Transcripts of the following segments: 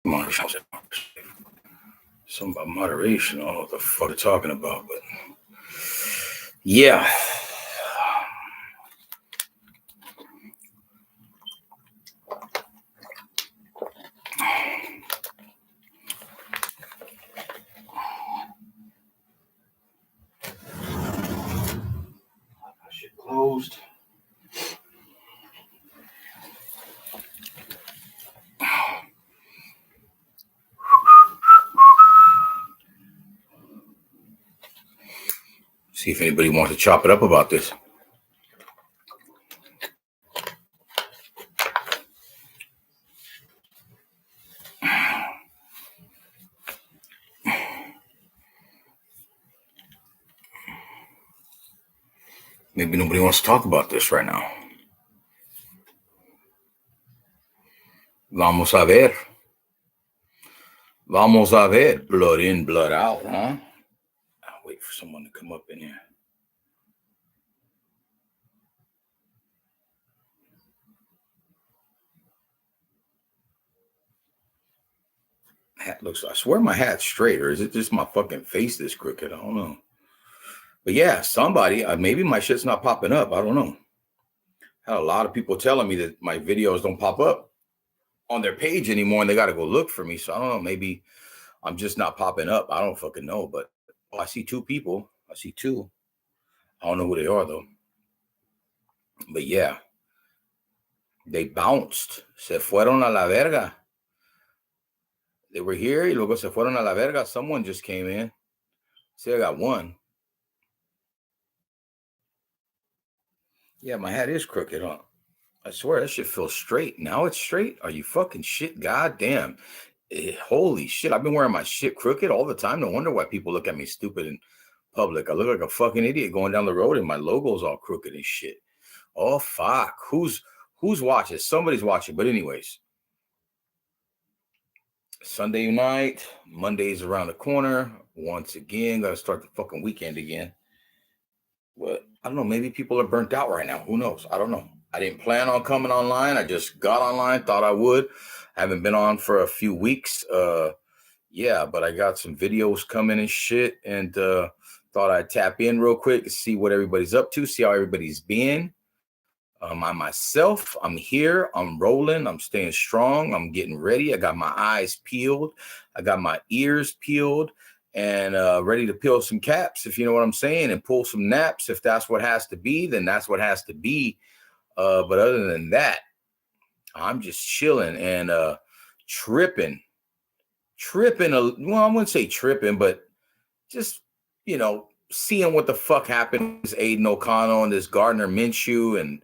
Moderation. Something about moderation. I don't know what the fuck they're talking about, but yeah. Shit closed. See if anybody wants to chop it up about this. Maybe nobody wants to talk about this right now. Vamos a ver. Vamos a ver. Blood in, blood out, huh? I'll wait for someone to come up in here. Hat looks, I swear my hat's straight, or is it just my fucking face that's crooked? I don't know. But yeah, somebody, maybe my shit's not popping up. I don't know. Had a lot of people telling me that my videos don't pop up on their page anymore and they got to go look for me. So I don't know. Maybe I'm just not popping up. I don't fucking know. But I see two people. I see two. I don't know who they are though. But yeah, they bounced. Se fueron a la verga. They were here. Y luego se fueron a la verga. Someone just came in. See, I got one. Yeah, my hat is crooked, huh? I swear that shit feels straight. Now it's straight. Are you fucking shit? God damn. Holy shit. I've been wearing my shit crooked all the time. No wonder why people look at me stupid in public. I look like a fucking idiot going down the road and my logo's all crooked and shit. Oh, fuck. Who's watching? Somebody's watching. But anyways, Sunday night, Monday's around the corner. Once again, got to start the fucking weekend again. But I don't know. Maybe people are burnt out right now. Who knows? I don't know. I didn't plan on coming online. I just got online, thought I would. I haven't been on for a few weeks. Yeah, but I got some videos coming and shit, and thought I'd tap in real quick to see what everybody's up to, see how everybody's been. I myself, I'm here. I'm rolling. I'm staying strong. I'm getting ready. I got my eyes peeled. I got my ears peeled. And ready to peel some caps, if you know what I'm saying, and pull some naps. If that's what has to be, then that's what has to be. But other than that, I'm just chilling and tripping. Well, I wouldn't say tripping, but just, seeing what the fuck happened with Aiden O'Connell and this Gardner Minshew, and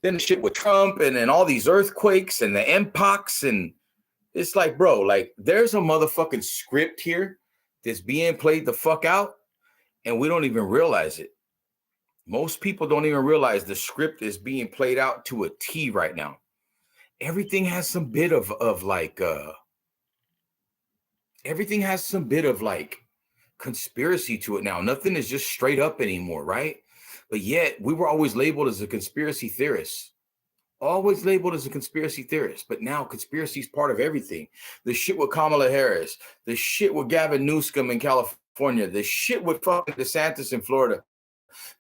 then the shit with Trump, and then all these earthquakes and the MPOX, and it's like, bro, like there's a motherfucking script here that's being played the fuck out, and we don't even realize it. Most people don't even realize the script is being played out to a T right now. Everything has some bit of conspiracy to it now. Nothing is just straight up anymore, right? But yet we were always labeled as a conspiracy theorist. Always labeled as a conspiracy theorist, but now conspiracy is part of everything. The shit with Kamala Harris, the shit with Gavin Newsom in California, the shit with fucking DeSantis in Florida,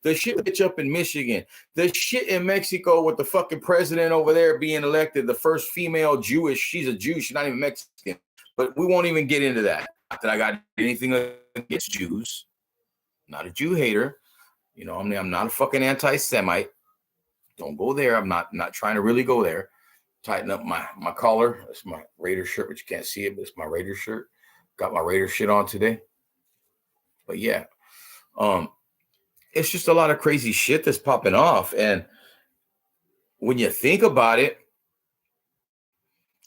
the shit bitch up in Michigan, the shit in Mexico with the fucking president over there being elected, the first female Jewish. She's a Jew. She's not even Mexican. But we won't even get into that. Not that I got anything against Jews. Not a Jew hater. I'm not a fucking anti-Semite. Don't go there. I'm not trying to really go there. Tighten up my collar. It's my Raider shirt, but you can't see it, but it's my Raider shirt. Got my Raider shit on today. But yeah, it's just a lot of crazy shit that's popping off. And when you think about it,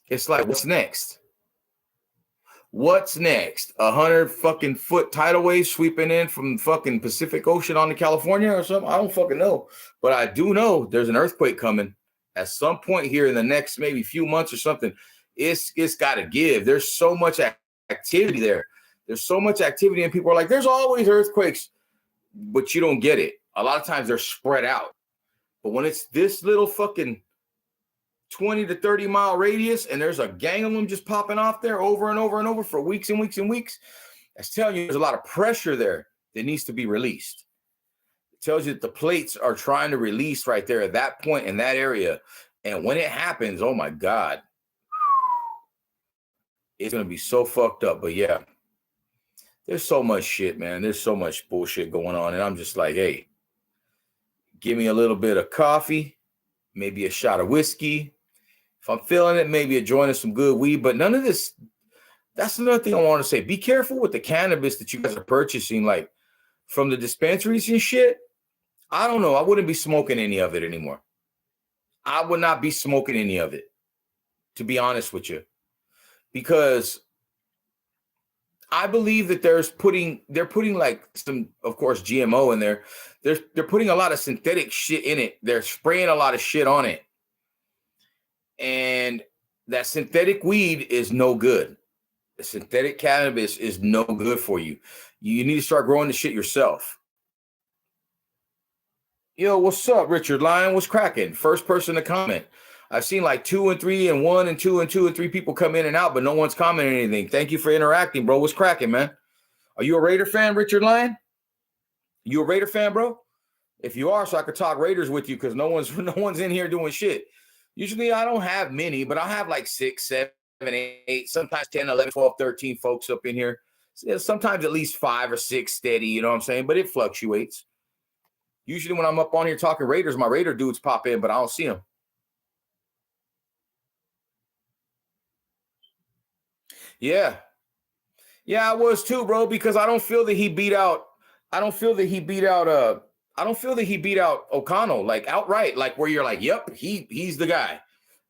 it's like, what's next? What's next? 100 fucking foot tidal wave sweeping in from fucking Pacific Ocean onto California or something? I don't fucking know. But I do know there's an earthquake coming at some point here in the next maybe few months or something. It's got to give. There's so much activity there. There's so much activity, and people are like, there's always earthquakes, but you don't get it. A lot of times they're spread out. But when it's this little fucking 20 to 30 mile radius, and there's a gang of them just popping off there over and over and over for weeks and weeks and weeks, that's telling you there's a lot of pressure there that needs to be released. It tells you that the plates are trying to release right there at that point in that area. And when it happens, oh my God, it's going to be so fucked up. But yeah, there's so much shit, man. There's so much bullshit going on. And I'm just like, hey, give me a little bit of coffee, maybe a shot of whiskey. If I'm feeling it, maybe a joint of some good weed. But none of this, that's another thing I want to say. Be careful with the cannabis that you guys are purchasing, like from the dispensaries and shit. I don't know. I wouldn't be smoking any of it anymore. I would not be smoking any of it, to be honest with you. Because I believe that they're putting like some, of course, GMO in there. They're putting a lot of synthetic shit in it. They're spraying a lot of shit on it. And that synthetic weed is no good. The synthetic cannabis is no good for you. You need to start growing the shit yourself. Yo, what's up, Richard Lyon? What's cracking? First person to comment. I've seen like 2 and 3 and 1 and 2 and 2 and 3 people come in and out, but no one's commenting anything. Thank you for interacting, bro. What's cracking, man? Are you a Raider fan, Richard Lyon? You a Raider fan, bro? If you are, so I could talk Raiders with you, because no one's in here doing shit. Usually I don't have many, but I'll have like 6, 7, 8, sometimes 10, 11, 12, 13 folks up in here. Sometimes at least 5 or 6 steady, you know what I'm saying? But it fluctuates. Usually when I'm up on here talking Raiders, my Raider dudes pop in, but I don't see them. Yeah. Yeah, I was too, bro, because I don't feel that he beat out O'Connell like outright, like where you're like, yep, he's the guy.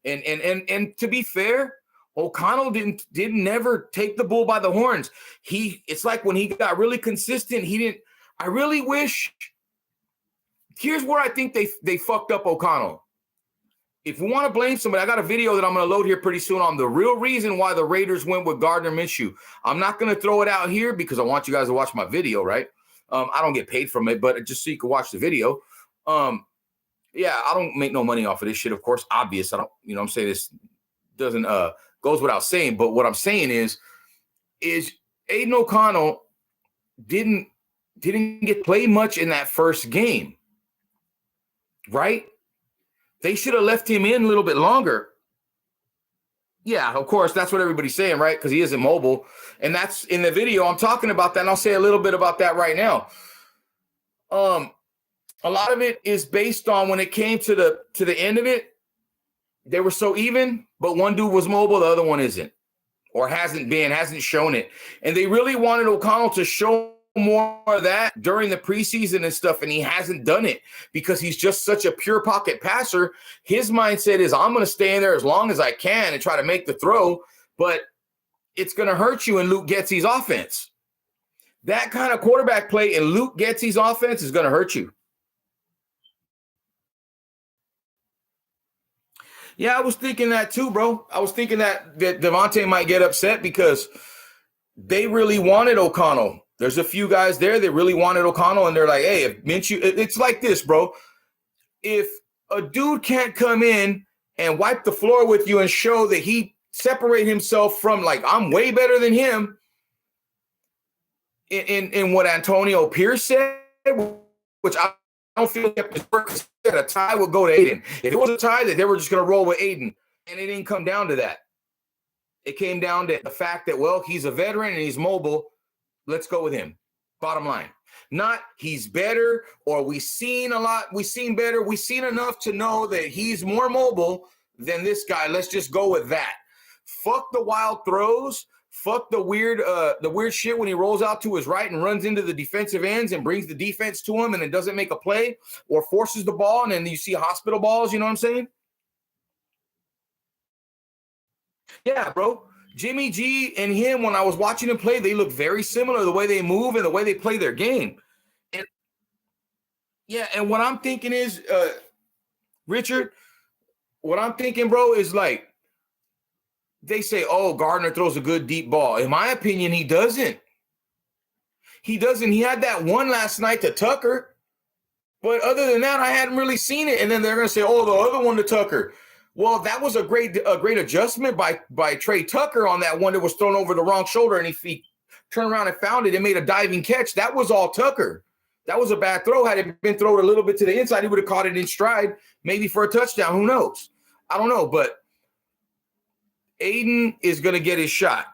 And to be fair, O'Connell didn't never take the bull by the horns. It's like when he got really consistent, I really wish. Here's where I think they fucked up O'Connell. If we want to blame somebody, I got a video that I'm going to load here pretty soon on the real reason why the Raiders went with Gardner Minshew. I'm not going to throw it out here because I want you guys to watch my video, right? I don't get paid from it, but just so you can watch the video. Yeah, I don't make no money off of this shit, of course. Obvious. I don't, you know what I'm saying? This doesn't goes without saying, but what I'm saying is Aiden O'Connell didn't get played much in that first game, right? They should have left him in a little bit longer. Yeah, of course, that's what everybody's saying, right? Because he isn't mobile. And that's in the video. I'm talking about that, and I'll say a little bit about that right now. A lot of it is based on when it came to the end of it, they were so even, but one dude was mobile, the other one isn't, or hasn't shown it. And they really wanted O'Connell to show more of that during the preseason and stuff, and he hasn't done it because he's just such a pure pocket passer. His mindset is, I'm going to stay in there as long as I can and try to make the throw, but it's going to hurt you in Luke Getsy's offense. That kind of quarterback play in Luke Getsy's offense is going to hurt you. Yeah, I was thinking that too, bro. I was thinking that Devontae might get upset because they really wanted O'Connell. There's a few guys there that really wanted O'Connell, and they're like, hey, if Minshew, it's like this, bro. If a dude can't come in and wipe the floor with you and show that he separate himself from, like, I'm way better than him, in what Antonio Pierce said, which I don't feel like a tie would go to Aiden. If it was a tie, that they were just going to roll with Aiden, and it didn't come down to that. It came down to the fact that, well, he's a veteran and he's mobile. Let's go with him. Bottom line. Not he's better or we've seen better. We've seen enough to know that he's more mobile than this guy. Let's just go with that. Fuck the wild throws. Fuck the weird shit when he rolls out to his right and runs into the defensive ends and brings the defense to him and it doesn't make a play or forces the ball and then you see hospital balls. You know what I'm saying? Yeah, bro. Jimmy G and him, when I was watching them play, they look very similar, the way they move and the way they play their game. And yeah, and what I'm thinking is, Richard, what I'm thinking, bro, is like, they say, oh, Gardner throws a good deep ball. In my opinion, he doesn't. He doesn't. He had that one last night to Tucker. But other than that, I hadn't really seen it. And then they're going to say, oh, the other one to Tucker. Well, that was a great adjustment by Trey Tucker on that one that was thrown over the wrong shoulder, and he turned around and found it and made a diving catch. That was all Tucker. That was a bad throw. Had it been thrown a little bit to the inside, he would have caught it in stride, maybe for a touchdown. Who knows? I don't know, but Aiden is going to get his shot.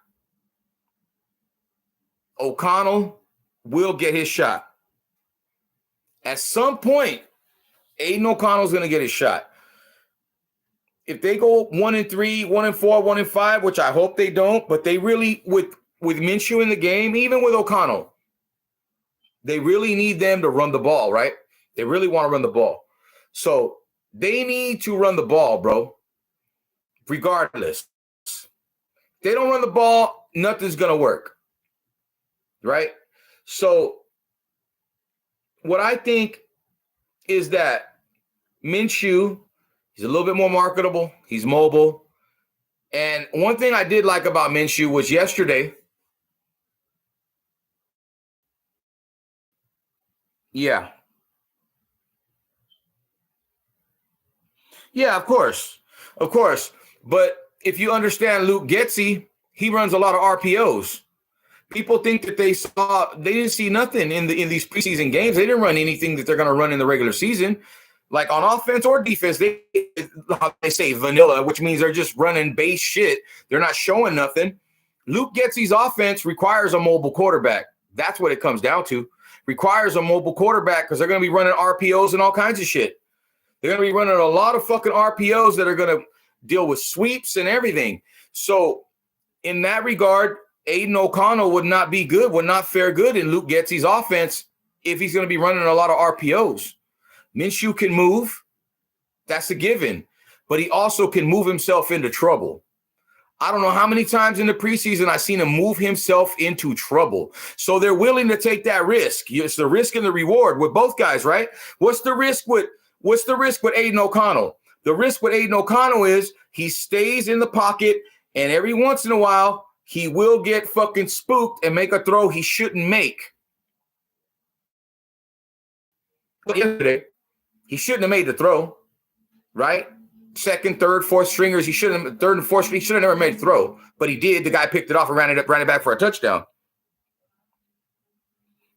O'Connell will get his shot. At some point, Aiden O'Connell is going to get his shot. If they go 1-3, 1-4, 1-5, which I hope they don't, but they really, with Minshew in the game, even with O'Connell, they really need them to run the ball, right? They really want to run the ball. So they need to run the ball, bro, regardless. If they don't run the ball, nothing's going to work, right? So what I think is that Minshew, he's a little bit more marketable. He's mobile. And one thing I did like about Minshew was yesterday. Yeah. Yeah, of course. Of course. But if you understand Luke Getsy, he runs a lot of RPOs. People think that they didn't see nothing in these preseason games. They didn't run anything that they're going to run in the regular season. Like on offense or defense, they say vanilla, which means they're just running base shit. They're not showing nothing. Luke Getsy's offense requires a mobile quarterback. That's what it comes down to. Requires a mobile quarterback because they're going to be running RPOs and all kinds of shit. They're going to be running a lot of fucking RPOs that are going to deal with sweeps and everything. So in that regard, Aiden O'Connell would not be good, would not fare good in Luke Getsy's offense if he's going to be running a lot of RPOs. Minshew can move. That's a given. But he also can move himself into trouble. I don't know how many times in the preseason I've seen him move himself into trouble. So they're willing to take that risk. It's the risk and the reward with both guys, right? What's the risk with Aiden O'Connell? The risk with Aiden O'Connell is he stays in the pocket, and every once in a while, he will get fucking spooked and make a throw he shouldn't make. But yesterday, he shouldn't have made the throw, right? Second, third, fourth stringers, he should have never made a throw, but he did. The guy picked it off and ran it back for a touchdown.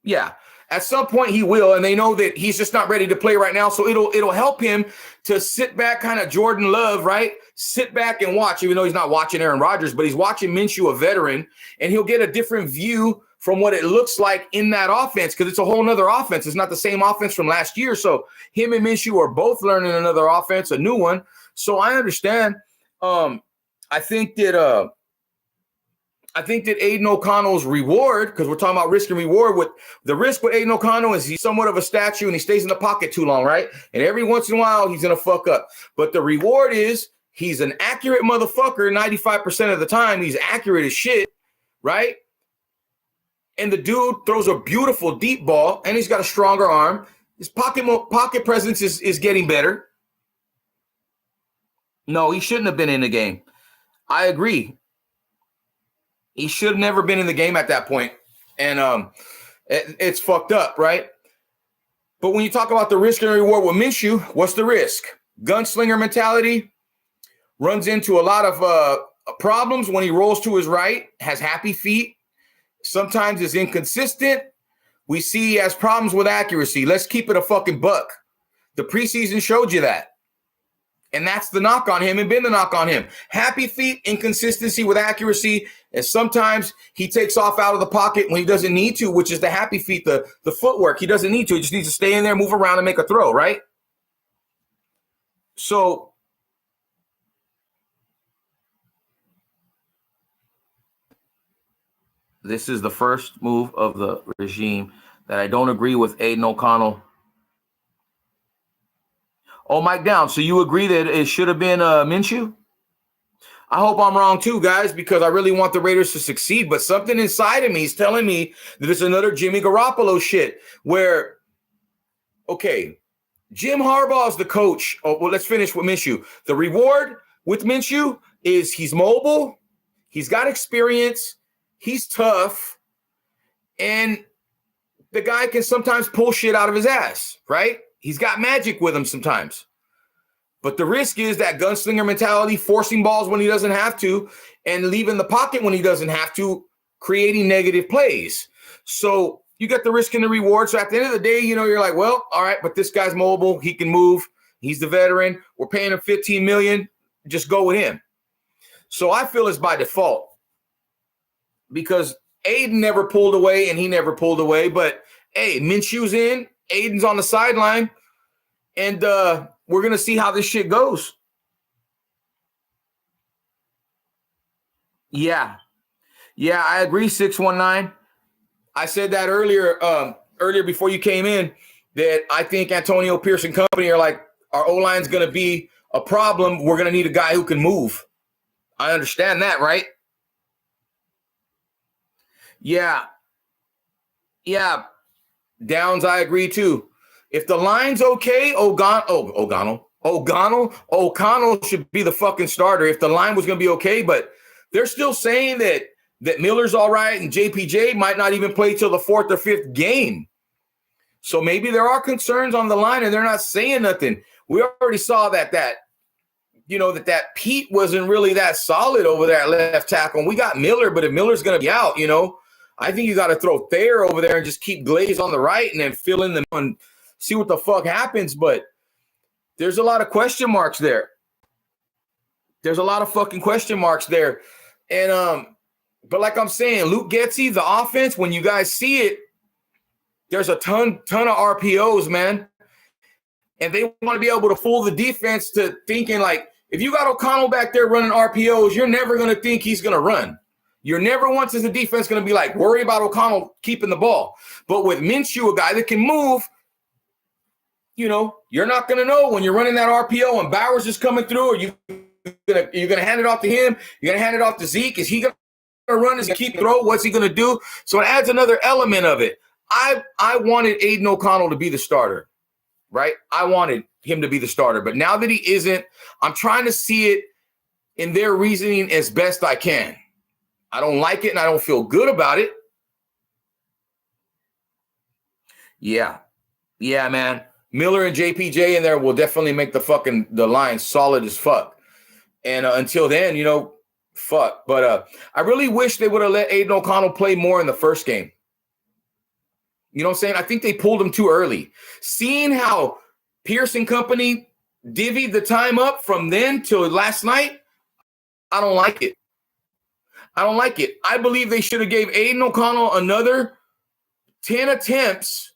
Yeah. At some point he will, and they know that he's just not ready to play right now. So it'll help him to sit back, kind of Jordan Love, right? Sit back and watch, even though he's not watching Aaron Rodgers, but he's watching Minshew, a veteran, and he'll get a different view from what it looks like in that offense, because it's a whole nother offense. It's not the same offense from last year. So him and Minshew are both learning another offense, a new one. So I understand. I think that Aiden O'Connell's reward, because we're talking about risk and reward, with the risk with Aiden O'Connell is he's somewhat of a statue and he stays in the pocket too long, right? And every once in a while he's gonna fuck up. But the reward is he's an accurate motherfucker 95% of the time. He's accurate as shit, right? And the dude throws a beautiful deep ball, and he's got a stronger arm. His pocket presence is getting better. No, he shouldn't have been in the game. I agree. He should have never been in the game at that point. And it's fucked up, right? But when you talk about the risk and reward with Minshew, what's the risk? Gunslinger mentality, runs into a lot of problems when he rolls to his right, has happy feet, sometimes is inconsistent. We see he has problems with accuracy. Let's keep it a fucking buck. The preseason showed you that. And that's the knock on him and been the knock on him. Happy feet, inconsistency with accuracy, and sometimes he takes off out of the pocket when he doesn't need to, which is the happy feet, the footwork. He doesn't need to. He just needs to stay in there, move around, and make a throw, right? So this is the first move of the regime that I don't agree with Aiden O'Connell. Oh, Mike Down. So you agree that it should have been Minshew? I hope I'm wrong too, guys, because I really want the Raiders to succeed. But something inside of me is telling me that it's another Jimmy Garoppolo shit where, okay, Jim Harbaugh is the coach. Oh, well, let's finish with Minshew. The reward with Minshew is he's mobile, he's got experience, he's tough, and the guy can sometimes pull shit out of his ass, right? He's got magic with him sometimes. But the risk is that gunslinger mentality, forcing balls when he doesn't have to, and leaving the pocket when he doesn't have to, creating negative plays. So you get the risk and the reward. So at the end of the day, you're like, well, all right, but this guy's mobile. He can move. He's the veteran. We're paying him $15 million. Just go with him. So I feel it's by default because Aiden never pulled away and he never pulled away. But, hey, Minshew's in. Aiden's on the sideline. And we're going to see how this shit goes. Yeah, I agree, 619. I said that earlier before you came in that I think Antonio Pierce and company are like, our O-line's going to be a problem. We're going to need a guy who can move. I understand that, right? Yeah. Downs, I agree too. If the line's okay, O'Connell should be the fucking starter if the line was going to be okay, but they're still saying that Miller's all right and JPJ might not even play till the 4th or 5th game. So maybe there are concerns on the line and they're not saying nothing. We already saw that Pete wasn't really that solid over there at left tackle. And we got Miller, but if Miller's going to be out, I think you got to throw Thayer over there and just keep Glaze on the right and then fill in and see what the fuck happens. But there's a lot of question marks there. There's a lot of fucking question marks there. And, but like I'm saying, Luke Getsy, the offense, when you guys see it, there's a ton of RPOs, man. And they want to be able to fool the defense to thinking like, if you got O'Connell back there running RPOs, you're never going to think he's going to run. You're never once as a defense going to be like, worry about O'Connell keeping the ball. But with Minshew, a guy that can move, you're not going to know when you're running that RPO and Bowers is coming through, or you're going to hand it off to him. You're going to hand it off to Zeke. Is he going to run? Is he keep throw? What's he going to do? So it adds another element of it. I wanted Aiden O'Connell to be the starter, right? I wanted him to be the starter. But now that he isn't, I'm trying to see it in their reasoning as best I can. I don't like it and I don't feel good about it. Yeah, man. Miller and JPJ in there will definitely make the line solid as fuck. And until then, fuck. But I really wish they would have let Aiden O'Connell play more in the first game. You know what I'm saying? I think they pulled him too early. Seeing how Pierce and company divvied the time up from then till last night, I don't like it. I believe they should have gave Aiden O'Connell another 10 attempts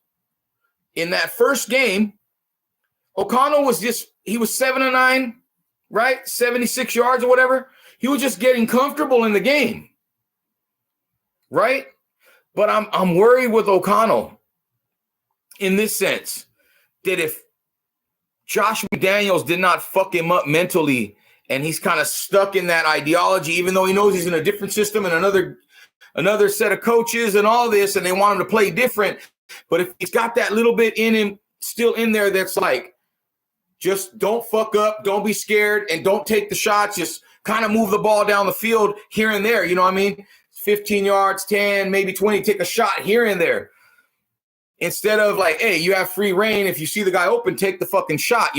in that first game. O'Connell was he was 7-9, right? 76 yards or whatever. He was just getting comfortable in the game, right? But I'm worried with O'Connell in this sense that if Josh McDaniels did not fuck him up mentally and he's kind of stuck in that ideology, even though he knows he's in a different system and another set of coaches and all this, and they want him to play different. But if he's got that little bit in him still in there that's like, just don't fuck up, don't be scared, and don't take the shots. Just kind of move the ball down the field here and there. You know what I mean? 15 yards, 10, maybe 20, take a shot here and there. Instead of like, hey, you have free reign. If you see the guy open, take the fucking shot,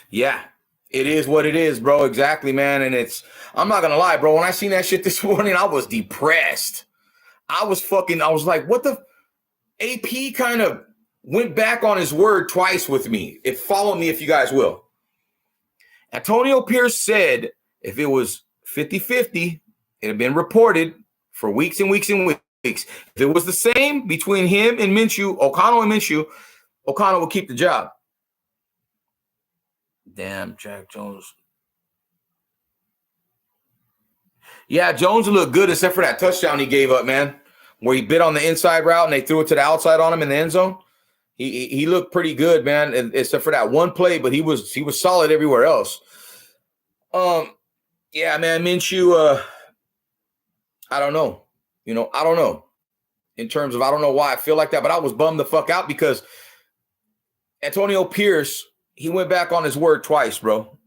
Yeah, it is what it is, bro. Exactly, man. And I'm not going to lie, bro. When I seen that shit this morning, I was depressed. I was like, what the? AP kind of went back on his word twice with me. Follow me if you guys will. Antonio Pierce said if it was 50-50, it had been reported for weeks and weeks and weeks. If it was the same between him and Minshew, O'Connell and Minshew, O'Connell will keep the job. Damn, Jack Jones. Yeah, Jones looked good except for that touchdown he gave up, man, where he bit on the inside route and they threw it to the outside on him in the end zone. He looked pretty good, man, except for that one play, but he was solid everywhere else. Yeah, man, Minshew, I don't know. I don't know. In terms of, I don't know why I feel like that, but I was bummed the fuck out because Antonio Pierce, he went back on his word twice, bro.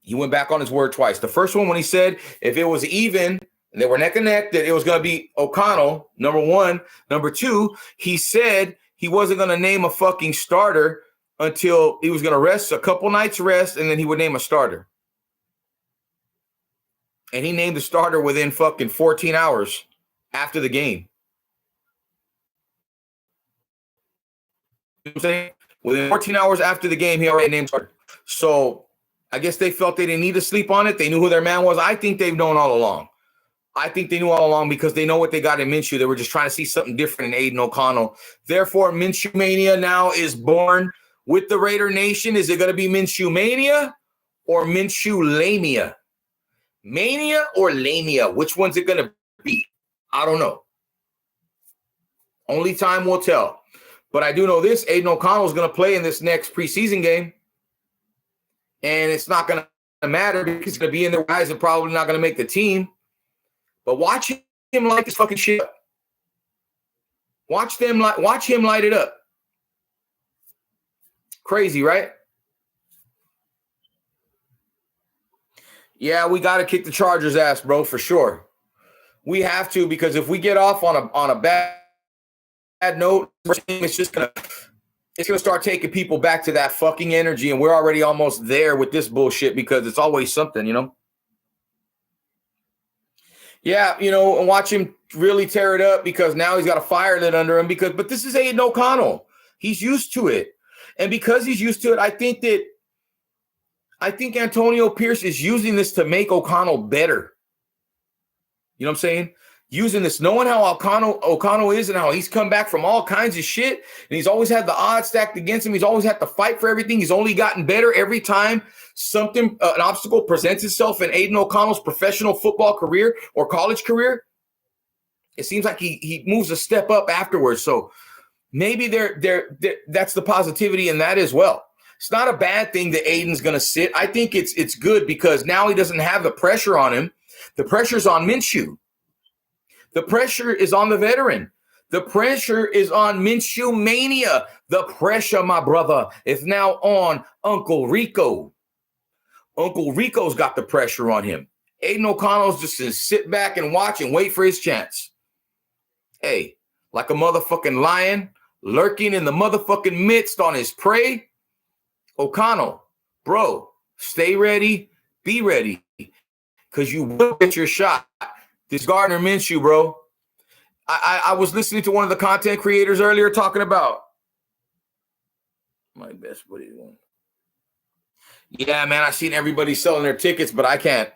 He went back on his word twice. The first one when he said if it was even, and they were neck and neck, that it was going to be O'Connell, number one. Number two, he said he wasn't going to name a fucking starter until he was going to rest a couple nights rest, and then he would name a starter. And he named the starter within fucking 14 hours after the game. You know what I'm saying? Within 14 hours after the game, he already named starter. So I guess they felt they didn't need to sleep on it. They knew who their man was. I think they've known all along. I think they knew all along because they know what they got in Minshew. They were just trying to see something different in Aiden O'Connell. Therefore, Minshew Mania now is born with the Raider Nation. Is it going to be Minshew Mania or Minshew Lamia? Mania or Lamia? Which one's it going to be? I don't know. Only time will tell. But I do know this. Aiden O'Connell is going to play in this next preseason game. And it's not going to matter because he's going to be in their guys and probably not going to make the team. But watch him light this fucking shit up. Watch him light it up. Crazy, right? Yeah, we got to kick the Chargers' ass, bro, for sure. We have to, because if we get off on a bad note, it's gonna start taking people back to that fucking energy, and we're already almost there with this bullshit because it's always something, you know. Yeah, you know, and watch him really tear it up because now he's got a fire lit under him. But this is Aiden O'Connell. He's used to it, and because he's used to it, I think Antonio Pierce is using this to make O'Connell better. You know what I'm saying? Using this, knowing how O'Connell is and how he's come back from all kinds of shit, and he's always had the odds stacked against him. He's always had to fight for everything. He's only gotten better every time an obstacle presents itself in Aiden O'Connell's professional football career or college career. It seems like he moves a step up afterwards. So maybe that's the positivity in that as well. It's not a bad thing that Aiden's going to sit. I think it's good because now he doesn't have the pressure on him. The pressure's on Minshew. The pressure is on the veteran. The pressure is on Minshew Mania. The pressure, my brother, is now on Uncle Rico. Uncle Rico's got the pressure on him. Aiden O'Connell's just going to sit back and watch and wait for his chance. Hey, like a motherfucking lion lurking in the motherfucking midst on his prey. O'Connell, bro, stay ready, be ready, because you will get your shot. This Gardner Minshew, bro. I was listening to one of the content creators earlier talking about my best buddy. Yeah, man, I seen everybody selling their tickets, but I can't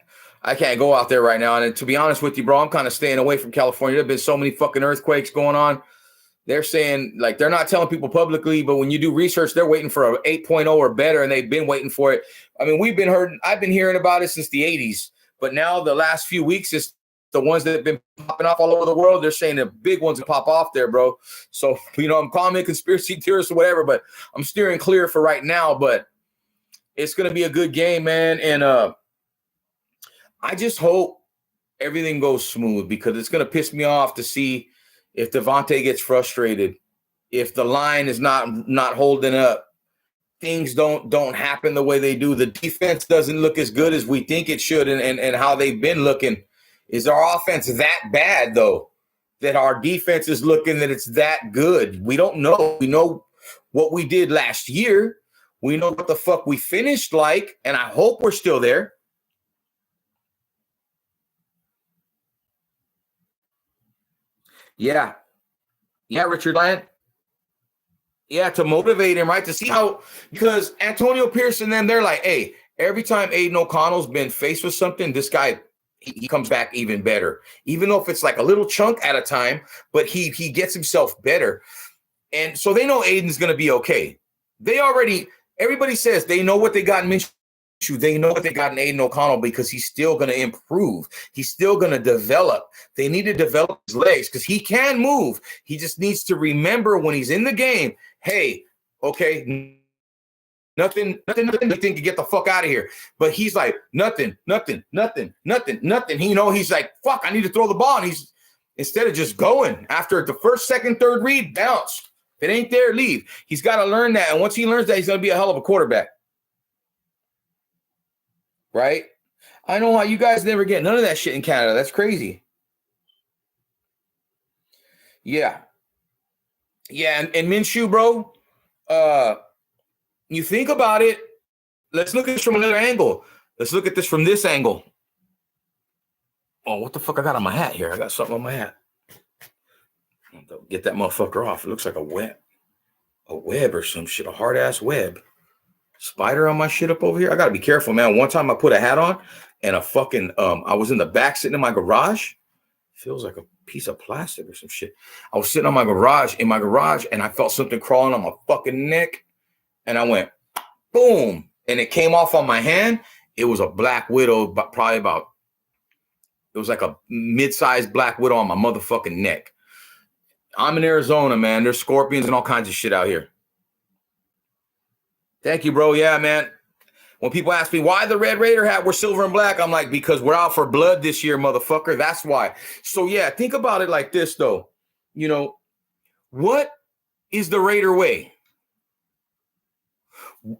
go out there right now. And to be honest with you, bro, I'm kind of staying away from California. There've been so many fucking earthquakes going on. They're saying, like, they're not telling people publicly, but when you do research, they're waiting for a 8.0 or better, and they've been waiting for it. I mean, I've been hearing about it since the 80s, but now the last few weeks is the ones that have been popping off all over the world. They're saying the big ones will pop off there, bro. So, you know, I'm calling it conspiracy theorist or whatever, but I'm steering clear for right now. But it's going to be a good game, man. And I just hope everything goes smooth because it's going to piss me off to see if Devontae gets frustrated, if the line is not holding up, things don't happen the way they do. The defense doesn't look as good as we think it should and how they've been looking. Is our offense that bad, though, that our defense is looking that it's that good? We don't know. We know what we did last year. We know what the fuck we finished like, and I hope we're still there. Yeah. Yeah, Richard Land. Yeah, to motivate him, right? To see how, because Antonio Pierce and them, they're like, hey, every time Aiden O'Connell's been faced with something, this guy, he comes back even better. Even though if it's like a little chunk at a time, but he gets himself better. And so they know Aiden's going to be okay. Everybody says they know what they got in Minshew. They know what they got in Aiden O'Connell because he's still going to improve. He's still going to develop. They need to develop his legs because he can move. He just needs to remember when he's in the game, hey, okay, nothing, you think you get the fuck out of here. But he's like, nothing. He's like, fuck, I need to throw the ball. And he's, instead of just going after the first, second, third read, bounce. If it ain't there, leave. He's got to learn that. And once he learns that, he's going to be a hell of a quarterback. Right? I know how you guys never get none of that shit in Canada. That's crazy. Yeah. Yeah, and Minshew, bro, you think about it. Let's look at this from another angle. Let's look at this from this angle. Oh, what the fuck I got on my hat here? I got something on my hat. Get that motherfucker off. It looks like a web or some shit, a hard-ass web. Spider on my shit up over here. I got to be careful, man. One time I put a hat on and a fucking, I was in the back sitting in my garage. Feels like a piece of plastic or some shit. I was sitting in my garage, and I felt something crawling on my fucking neck. And I went, boom. And it came off on my hand. It was a black widow, but probably about, it was like a mid-sized black widow on my motherfucking neck. I'm in Arizona, man. There's scorpions and all kinds of shit out here. Thank you, bro. Yeah, man. When people ask me why the Red Raider hat, we're silver and black, I'm like, because we're out for blood this year, motherfucker. That's why. So, yeah, think about it like this, though. You know, what is the Raider way?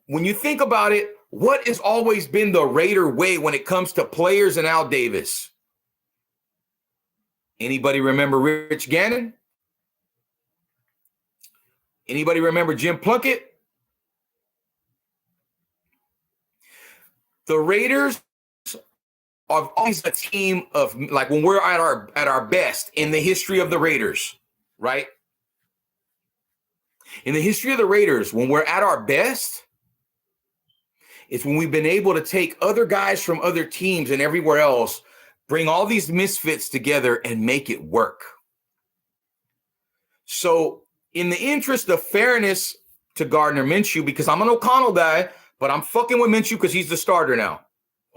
When you think about it, what has always been the Raider way when it comes to players and Al Davis? Anybody remember Rich Gannon? Anybody remember Jim Plunkett? The Raiders are always a team of, like, when we're at our best in the history of the Raiders, right? In the history of the Raiders, when we're at our best, it's when we've been able to take other guys from other teams and everywhere else, bring all these misfits together and make it work. So in the interest of fairness to Gardner Minshew, because I'm an O'Connell guy, but I'm fucking with Minshew because he's the starter now,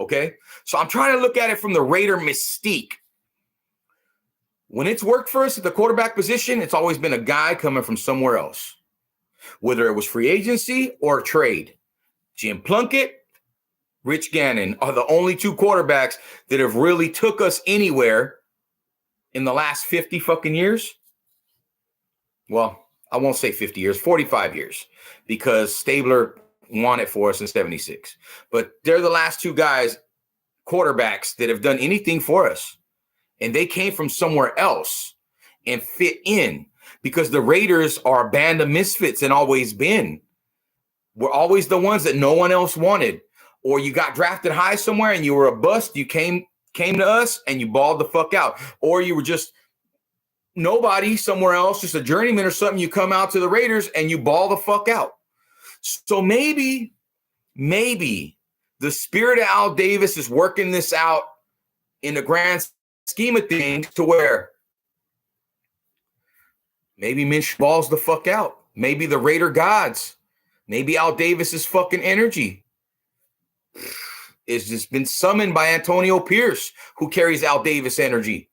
okay? So I'm trying to look at it from the Raider mystique. When it's worked for us at the quarterback position, it's always been a guy coming from somewhere else, whether it was free agency or trade. Jim Plunkett, Rich Gannon are the only two quarterbacks that have really took us anywhere in the last 50 fucking years. Well, I won't say 50 years, 45 years, because Stabler won it for us in 76. But they're the last two guys, quarterbacks, that have done anything for us. And they came from somewhere else and fit in, because the Raiders are a band of misfits and always been. We're always the ones that no one else wanted. Or you got drafted high somewhere and you were a bust. You came to us and you balled the fuck out. Or you were just nobody somewhere else, just a journeyman or something. You come out to the Raiders and you ball the fuck out. So maybe the spirit of Al Davis is working this out in the grand scheme of things to where maybe Minshew balls the fuck out. Maybe the Raider gods, maybe Al Davis's fucking energy is just been summoned by Antonio Pierce, who carries Al Davis energy,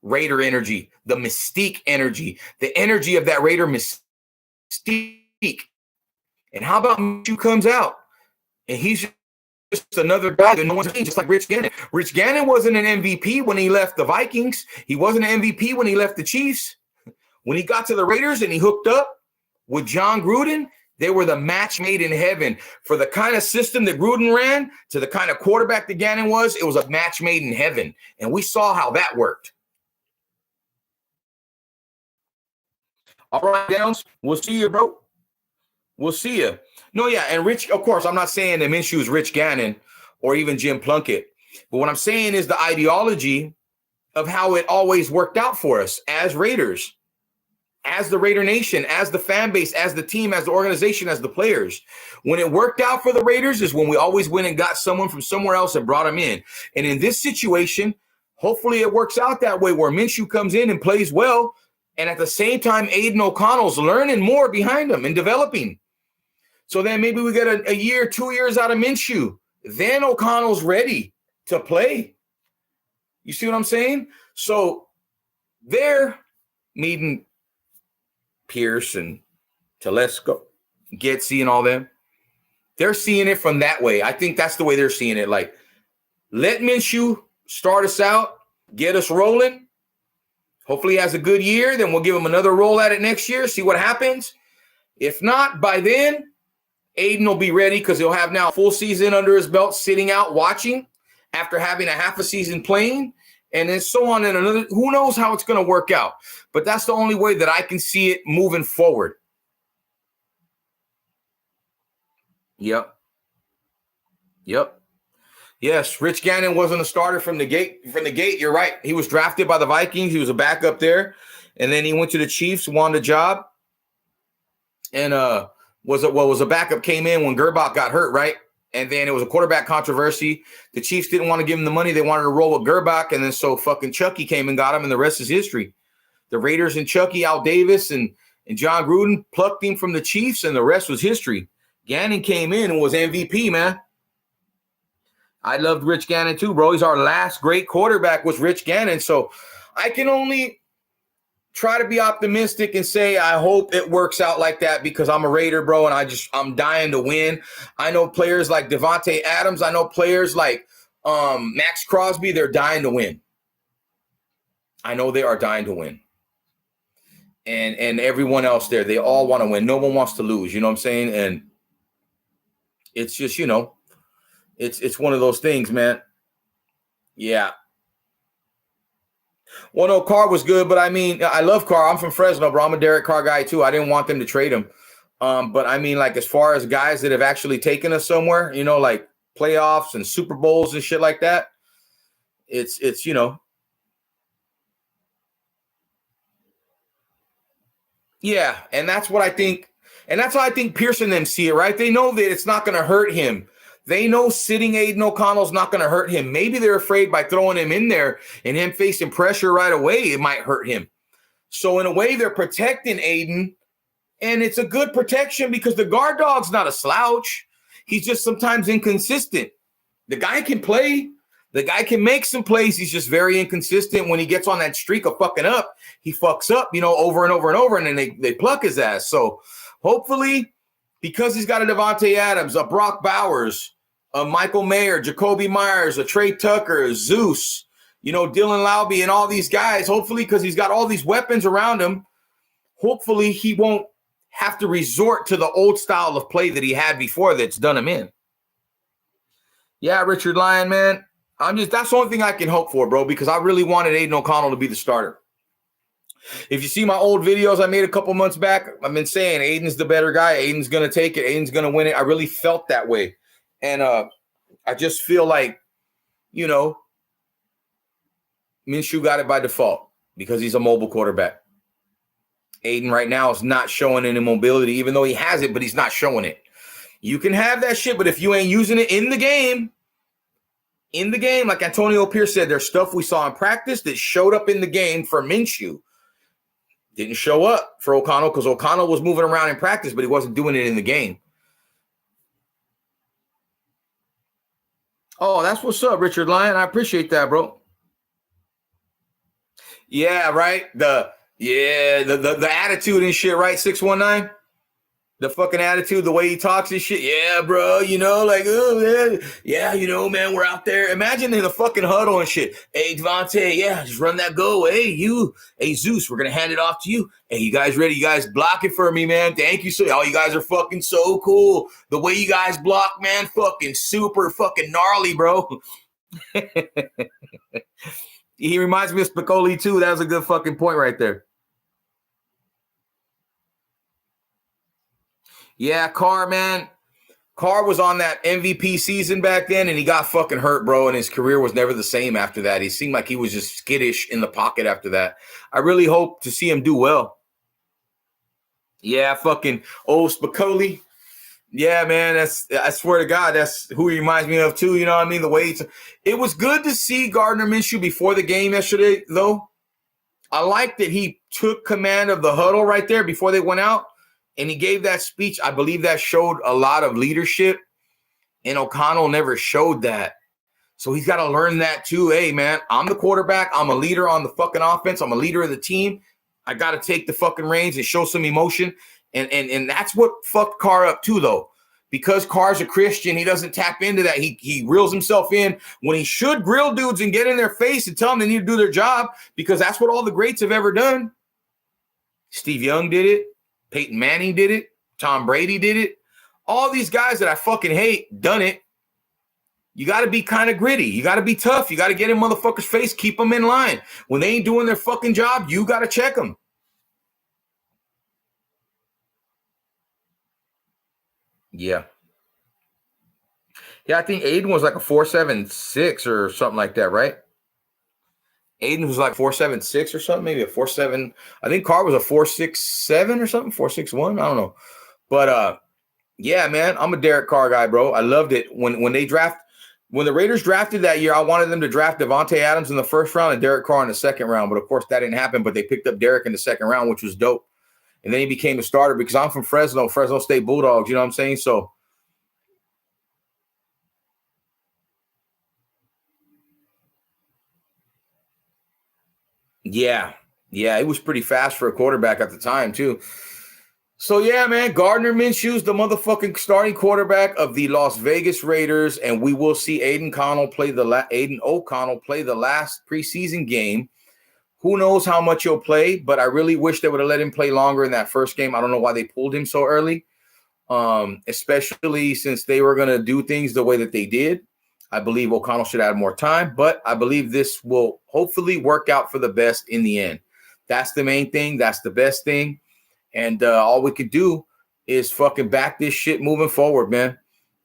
Raider energy, the mystique energy, the energy of that Raider mystique. And how about Minshew comes out and he's just another guy that no one's seen, just like Rich Gannon. Rich Gannon wasn't an MVP when he left the Vikings. He wasn't an MVP when he left the Chiefs. When he got to the Raiders and he hooked up with John Gruden, they were the match made in heaven. For the kind of system that Gruden ran to the kind of quarterback that Gannon was, it was a match made in heaven. And we saw how that worked. All right, Downs. We'll see you, bro. We'll see you. No, yeah, and Rich, of course, I'm not saying that Minshew is Rich Gannon or even Jim Plunkett. But what I'm saying is the ideology of how it always worked out for us as Raiders, as the Raider Nation, as the fan base, as the team, as the organization, as the players. When it worked out for the Raiders is when we always went and got someone from somewhere else and brought him in. And in this situation, hopefully it works out that way where Minshew comes in and plays well. And at the same time, Aiden O'Connell's learning more behind him and developing. So then maybe we get a year, 2 years out of Minshew. Then O'Connell's ready to play. You see what I'm saying? So they're meeting Pierce and Telesco, Getsy and all them. They're seeing it from that way. I think that's the way they're seeing it. Like, let Minshew start us out, get us rolling. Hopefully he has a good year. Then we'll give him another roll at it next year, see what happens. If not, by then, Aiden will be ready because he'll have now a full season under his belt, sitting out, watching after having a half a season playing. and then so on and another. Who knows how it's going to work out? But that's the only way that I can see it moving forward. Yep. Yes, Rich Gannon wasn't a starter from the gate. You're right. He was drafted by the Vikings. He was a backup there, and then he went to the Chiefs, won the job, and was a backup. Came in when Gerbach got hurt, right? And then it was a quarterback controversy. The Chiefs didn't want to give him the money. They wanted to roll with Gerbach, and then so fucking Chucky came and got him, and the rest is history. The Raiders and Chucky, Al Davis, and John Gruden plucked him from the Chiefs, and the rest was history. Gannon came in and was MVP, man. I loved Rich Gannon too, bro. He's our last great quarterback was Rich Gannon. So I can only try to be optimistic and say I hope it works out like that because I'm a Raider, bro, and I'm dying to win. I know players like Devontae Adams. I know players like Max Crosby. They're dying to win. I know they are dying to win. And everyone else there, they all want to win. No one wants to lose. You know what I'm saying? And it's just, it's one of those things, man. Yeah. Well, no, Carr was good, but I mean, I love Carr. I'm from Fresno, bro. I'm a Derek Carr guy too. I didn't want them to trade him. But I mean, like as far as guys that have actually taken us somewhere, like playoffs and Super Bowls and shit like that, it's yeah, and that's what I think. And that's how I think Pierce and them see it, right? They know that it's not going to hurt him. They know sitting Aiden O'Connell's not going to hurt him. Maybe they're afraid by throwing him in there and him facing pressure right away, it might hurt him. So in a way, they're protecting Aiden, and it's a good protection because the guard dog's not a slouch. He's just sometimes inconsistent. The guy can play. The guy can make some plays. He's just very inconsistent. When he gets on that streak of fucking up, he fucks up, over and over and over, and then they pluck his ass. So hopefully, because he's got a Devontae Adams, a Brock Bowers, a Michael Mayer, Jacoby Myers, a Trey Tucker, a Zeus, Dylan Laube, and all these guys, hopefully, because he's got all these weapons around him, hopefully he won't have to resort to the old style of play that he had before that's done him in. Yeah, Richard Lyon, man. That's the only thing I can hope for, bro, because I really wanted Aiden O'Connell to be the starter. If you see my old videos I made a couple months back, I've been saying Aiden's the better guy. Aiden's going to take it. Aiden's going to win it. I really felt that way. And I just feel like, Minshew got it by default because he's a mobile quarterback. Aiden right now is not showing any mobility, even though he has it, but he's not showing it. You can have that shit, but if you ain't using it in the game, like Antonio Pierce said, there's stuff we saw in practice that showed up in the game for Minshew. Didn't show up for O'Connell because O'Connell was moving around in practice, but he wasn't doing it in the game. Oh, that's what's up, Richard Lyon. I appreciate that, bro. Yeah, right. The attitude and shit, right? 619. The fucking attitude, the way he talks and shit. Yeah, bro, like, oh, yeah, man, we're out there. Imagine in the fucking huddle and shit. Hey, Devontae, yeah, just run that go. Hey, Zeus, we're going to hand it off to you. Hey, you guys ready? You guys block it for me, man. Thank you. So, you guys are fucking so cool. The way you guys block, man, fucking super fucking gnarly, bro. He reminds me of Spicoli, too. That was a good fucking point right there. Yeah, Carr, man. Carr was on that MVP season back then, and he got fucking hurt, bro, and his career was never the same after that. He seemed like he was just skittish in the pocket after that. I really hope to see him do well. Yeah, fucking old Spicoli. Yeah, man, I swear to God, that's who he reminds me of, too. You know what I mean? The way it was good to see Gardner Minshew before the game yesterday, though. I like that he took command of the huddle right there before they went out. And he gave that speech. I believe that showed a lot of leadership. And O'Connell never showed that. So he's got to learn that too. Hey, man, I'm the quarterback. I'm a leader on the fucking offense. I'm a leader of the team. I got to take the fucking reins and show some emotion. And that's what fucked Carr up too, though. Because Carr's a Christian, he doesn't tap into that. He reels himself in when he should grill dudes and get in their face and tell them they need to do their job, because that's what all the greats have ever done. Steve Young did it. Peyton Manning did it. Tom Brady did it. All these guys that I fucking hate done it. You got to be kind of gritty. You got to be tough. You got to get in motherfuckers' face, keep them in line. When they ain't doing their fucking job, you got to check them. Yeah. Yeah, I think Aiden was like a 4.76 or something like that, right? Aiden was like 4.76 or something, maybe a 4.7. I think Carr was a 4.67 or something, 4.61. I don't know. But yeah, man, I'm a Derek Carr guy, bro. I loved it. When the Raiders drafted that year, I wanted them to draft Devontae Adams in the first round and Derek Carr in the second round. But of course, that didn't happen. But they picked up Derek in the second round, which was dope. And then he became a starter because I'm from Fresno State Bulldogs. You know what I'm saying? So yeah, it was pretty fast for a quarterback at the time too. So yeah, man, Gardner Minshew's the motherfucking starting quarterback of the Las Vegas Raiders, and we will see Aiden O'Connell play the last preseason game. Who knows how much he'll play, but I really wish they would have let him play longer in that first game. I don't know why they pulled him so early, especially since they were going to do things the way that they did. I believe O'Connell should have more time, but I believe this will hopefully work out for the best in the end. That's the main thing. That's the best thing. And all we could do is fucking back this shit moving forward, man.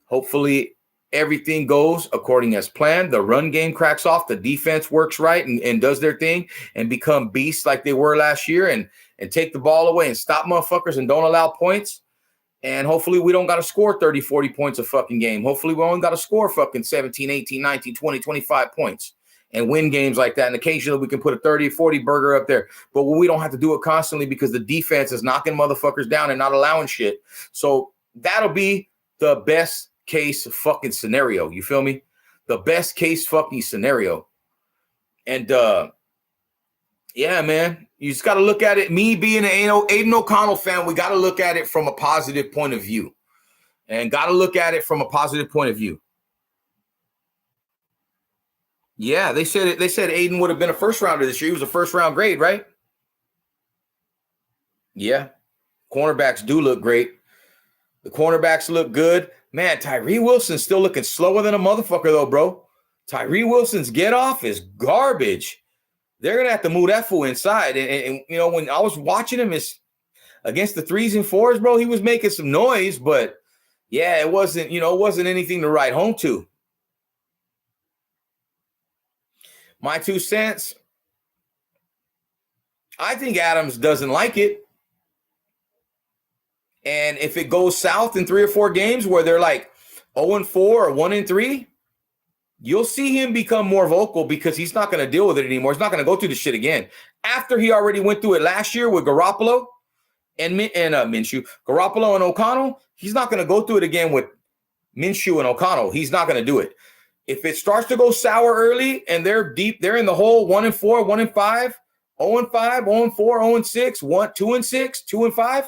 Hopefully everything goes according as planned. The run game cracks off. The defense works right and does their thing and become beasts like they were last year and take the ball away and stop motherfuckers and don't allow points. And hopefully we don't got to score 30, 40 points a fucking game. Hopefully we only got to score fucking 17, 18, 19, 20, 25 points and win games like that. And occasionally we can put a 30, 40 burger up there. But we don't have to do it constantly because the defense is knocking motherfuckers down and not allowing shit. So that'll be the best case fucking scenario. You feel me? The best case fucking scenario. And yeah, man, you just got to look at it. Me being an Aiden O'Connell fan, we got to look at it from a positive point of view and got to look at it from a positive point of view. Yeah, they said Aiden would have been a first rounder this year. He was a first round grade, right? Yeah. Cornerbacks do look great. The cornerbacks look good. Man, Tyree Wilson's still looking slower than a motherfucker, though, bro. Tyree Wilson's get off is garbage. They're going to have to move that fool inside. And, you know, when I was watching him against the 3s and 4s, bro, he was making some noise. But, yeah, it wasn't anything to write home to. My 2 cents, I think Adams doesn't like it. And if it goes south in 3 or 4 games where they're like 0-4 or 1-3, you'll see him become more vocal because he's not going to deal with it anymore. He's not going to go through this shit again. After he already went through it last year with Garoppolo and Minshew, Garoppolo and O'Connell, he's not going to go through it again with Minshew and O'Connell. He's not going to do it. If it starts to go sour early and they're deep, they're in the hole 1-4, 1-5, 0-5, 0-4, 0-6, 2-6, 2-5.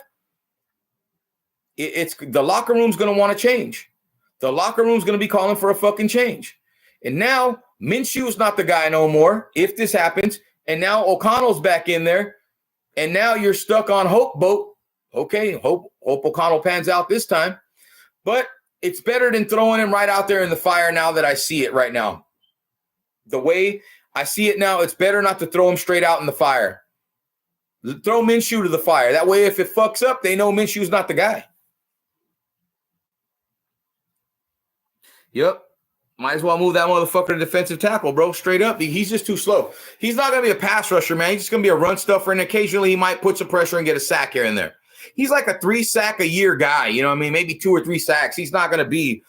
It's the locker room's going to want to change. The locker room's going to be calling for a fucking change. And now Minshew's not the guy no more if this happens. And now O'Connell's back in there. And now you're stuck on hope boat. Okay, hope O'Connell pans out this time. But it's better than throwing him right out there in the fire now that I see it right now. The way I see it now, it's better not to throw him straight out in the fire. Throw Minshew to the fire. That way, if it fucks up, they know Minshew's not the guy. Yep. Might as well move that motherfucker to defensive tackle, bro. Straight up. He's just too slow. He's not going to be a pass rusher, man. He's just going to be a run stuffer, and occasionally he might put some pressure and get a sack here and there. He's like a 3-sack-a-year guy. You know what I mean? Maybe 2 or 3 sacks. He's not going to be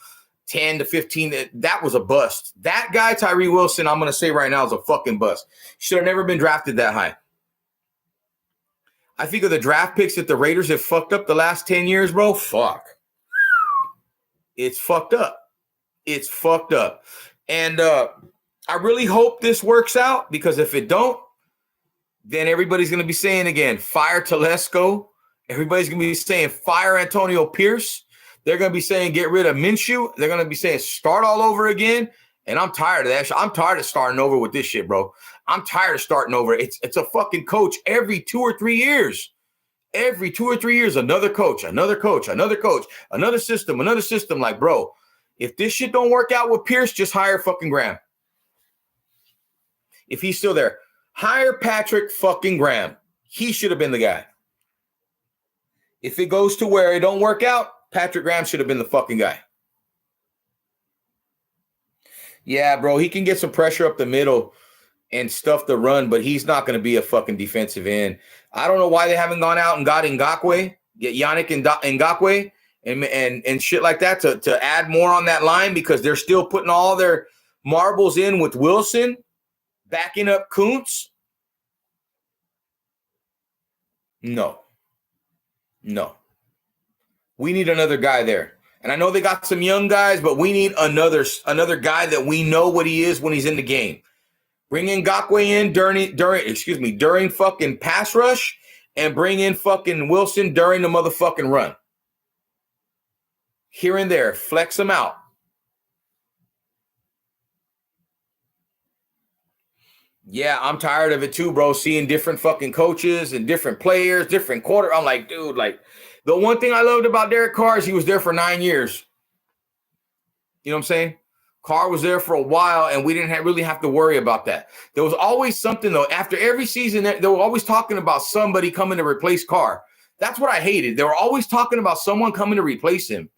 10 to 15. That was a bust. That guy, Tyree Wilson, I'm going to say right now is a fucking bust. Should have never been drafted that high. I think of the draft picks that the Raiders have fucked up the last 10 years, bro. Fuck. It's fucked up. It's fucked up. And I really hope this works out because if it don't, then everybody's going to be saying again, fire Telesco. Everybody's going to be saying fire Antonio Pierce. They're going to be saying get rid of Minshew. They're going to be saying start all over again. And I'm tired of that. I'm tired of starting over with this shit, bro. I'm tired of starting over. It's a fucking coach every 2 or 3 years. Every 2 or 3 years, another coach, another coach, another coach, another system. Like, bro, If this shit don't work out with Pierce, just hire fucking Graham. If he's still there, hire Patrick fucking Graham. He should have been the guy. If it goes to where it don't work out, Patrick Graham should have been the fucking guy. Yeah, bro, he can get some pressure up the middle and stuff the run, but he's not going to be a fucking defensive end. I don't know why they haven't gone out and got Ngakoue, get Yannick Ngakoue and shit like that to add more on that line, because they're still putting all their marbles in with Wilson, backing up Kuntz. No. We need another guy there. And I know they got some young guys, but we need another guy that we know what he is when he's in the game. Bring in Ngakoue in during fucking pass rush, and bring in fucking Wilson during the motherfucking run. Here and there, flex them out. Yeah, I'm tired of it too, bro. Seeing different fucking coaches and different players, different quarter. I'm like, dude, like, the one thing I loved about Derek Carr is he was there for 9 years. You know what I'm saying? Carr was there for a while, and we didn't really have to worry about that. There was always something, though. After every season, they were always talking about somebody coming to replace Carr. That's what I hated. They were always talking about someone coming to replace him.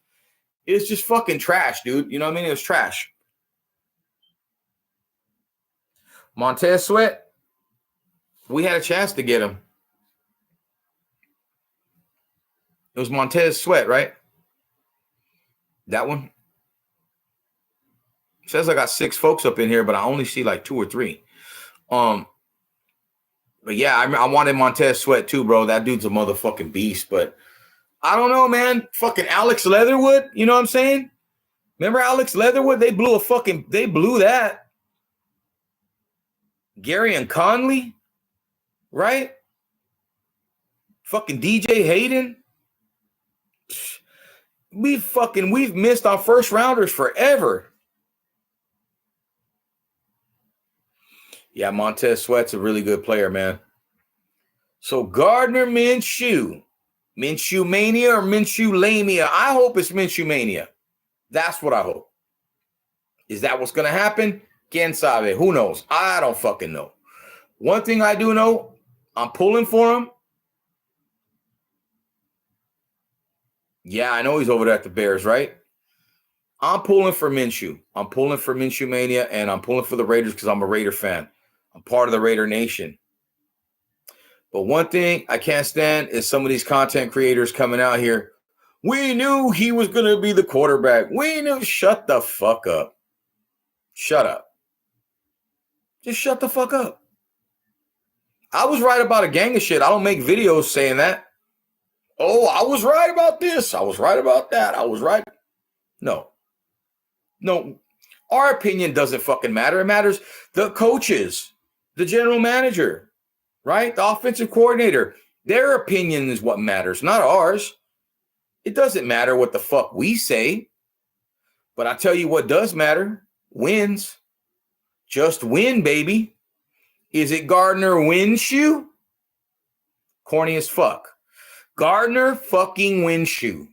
It's just fucking trash, dude. You know what I mean? It was trash. Montez Sweat, we had a chance to get him. It was Montez Sweat, right? That one? It says I got 6 folks up in here, but I only see like 2 or 3. But yeah, I wanted Montez Sweat too, bro. That dude's a motherfucking beast. But I don't know, man. Fucking Alex Leatherwood, you know what I'm saying? Remember Alex Leatherwood? They blew that. Gary and Conley, right? Fucking DJ Hayden. We've missed our first rounders forever. Yeah, Montez Sweat's a really good player, man. So Gardner Minshew Mania or Minshew Lamia? I hope it's Minshew Mania. That's what I hope. Is that what's going to happen? Quien sabe? Who knows? I don't fucking know. One thing I do know, I'm pulling for him. Yeah, I know he's over there at the Bears, right? I'm pulling for Minshew. I'm pulling for Minshew Mania, and I'm pulling for the Raiders because I'm a Raider fan. I'm part of the Raider Nation. But one thing I can't stand is some of these content creators coming out here. We knew he was going to be the quarterback. We knew. Shut the fuck up. Shut up. Just shut the fuck up. I was right about a gang of shit. I don't make videos saying that. Oh, I was right about this. I was right about that. I was right. No. Our opinion doesn't fucking matter. It matters the coaches, the general manager, right? The offensive coordinator. Their opinion is what matters, not ours. It doesn't matter what the fuck we say. But I tell you what does matter. Wins. Just win, baby. Is it Gardner Minshew? Corny as fuck. Gardner fucking Minshew.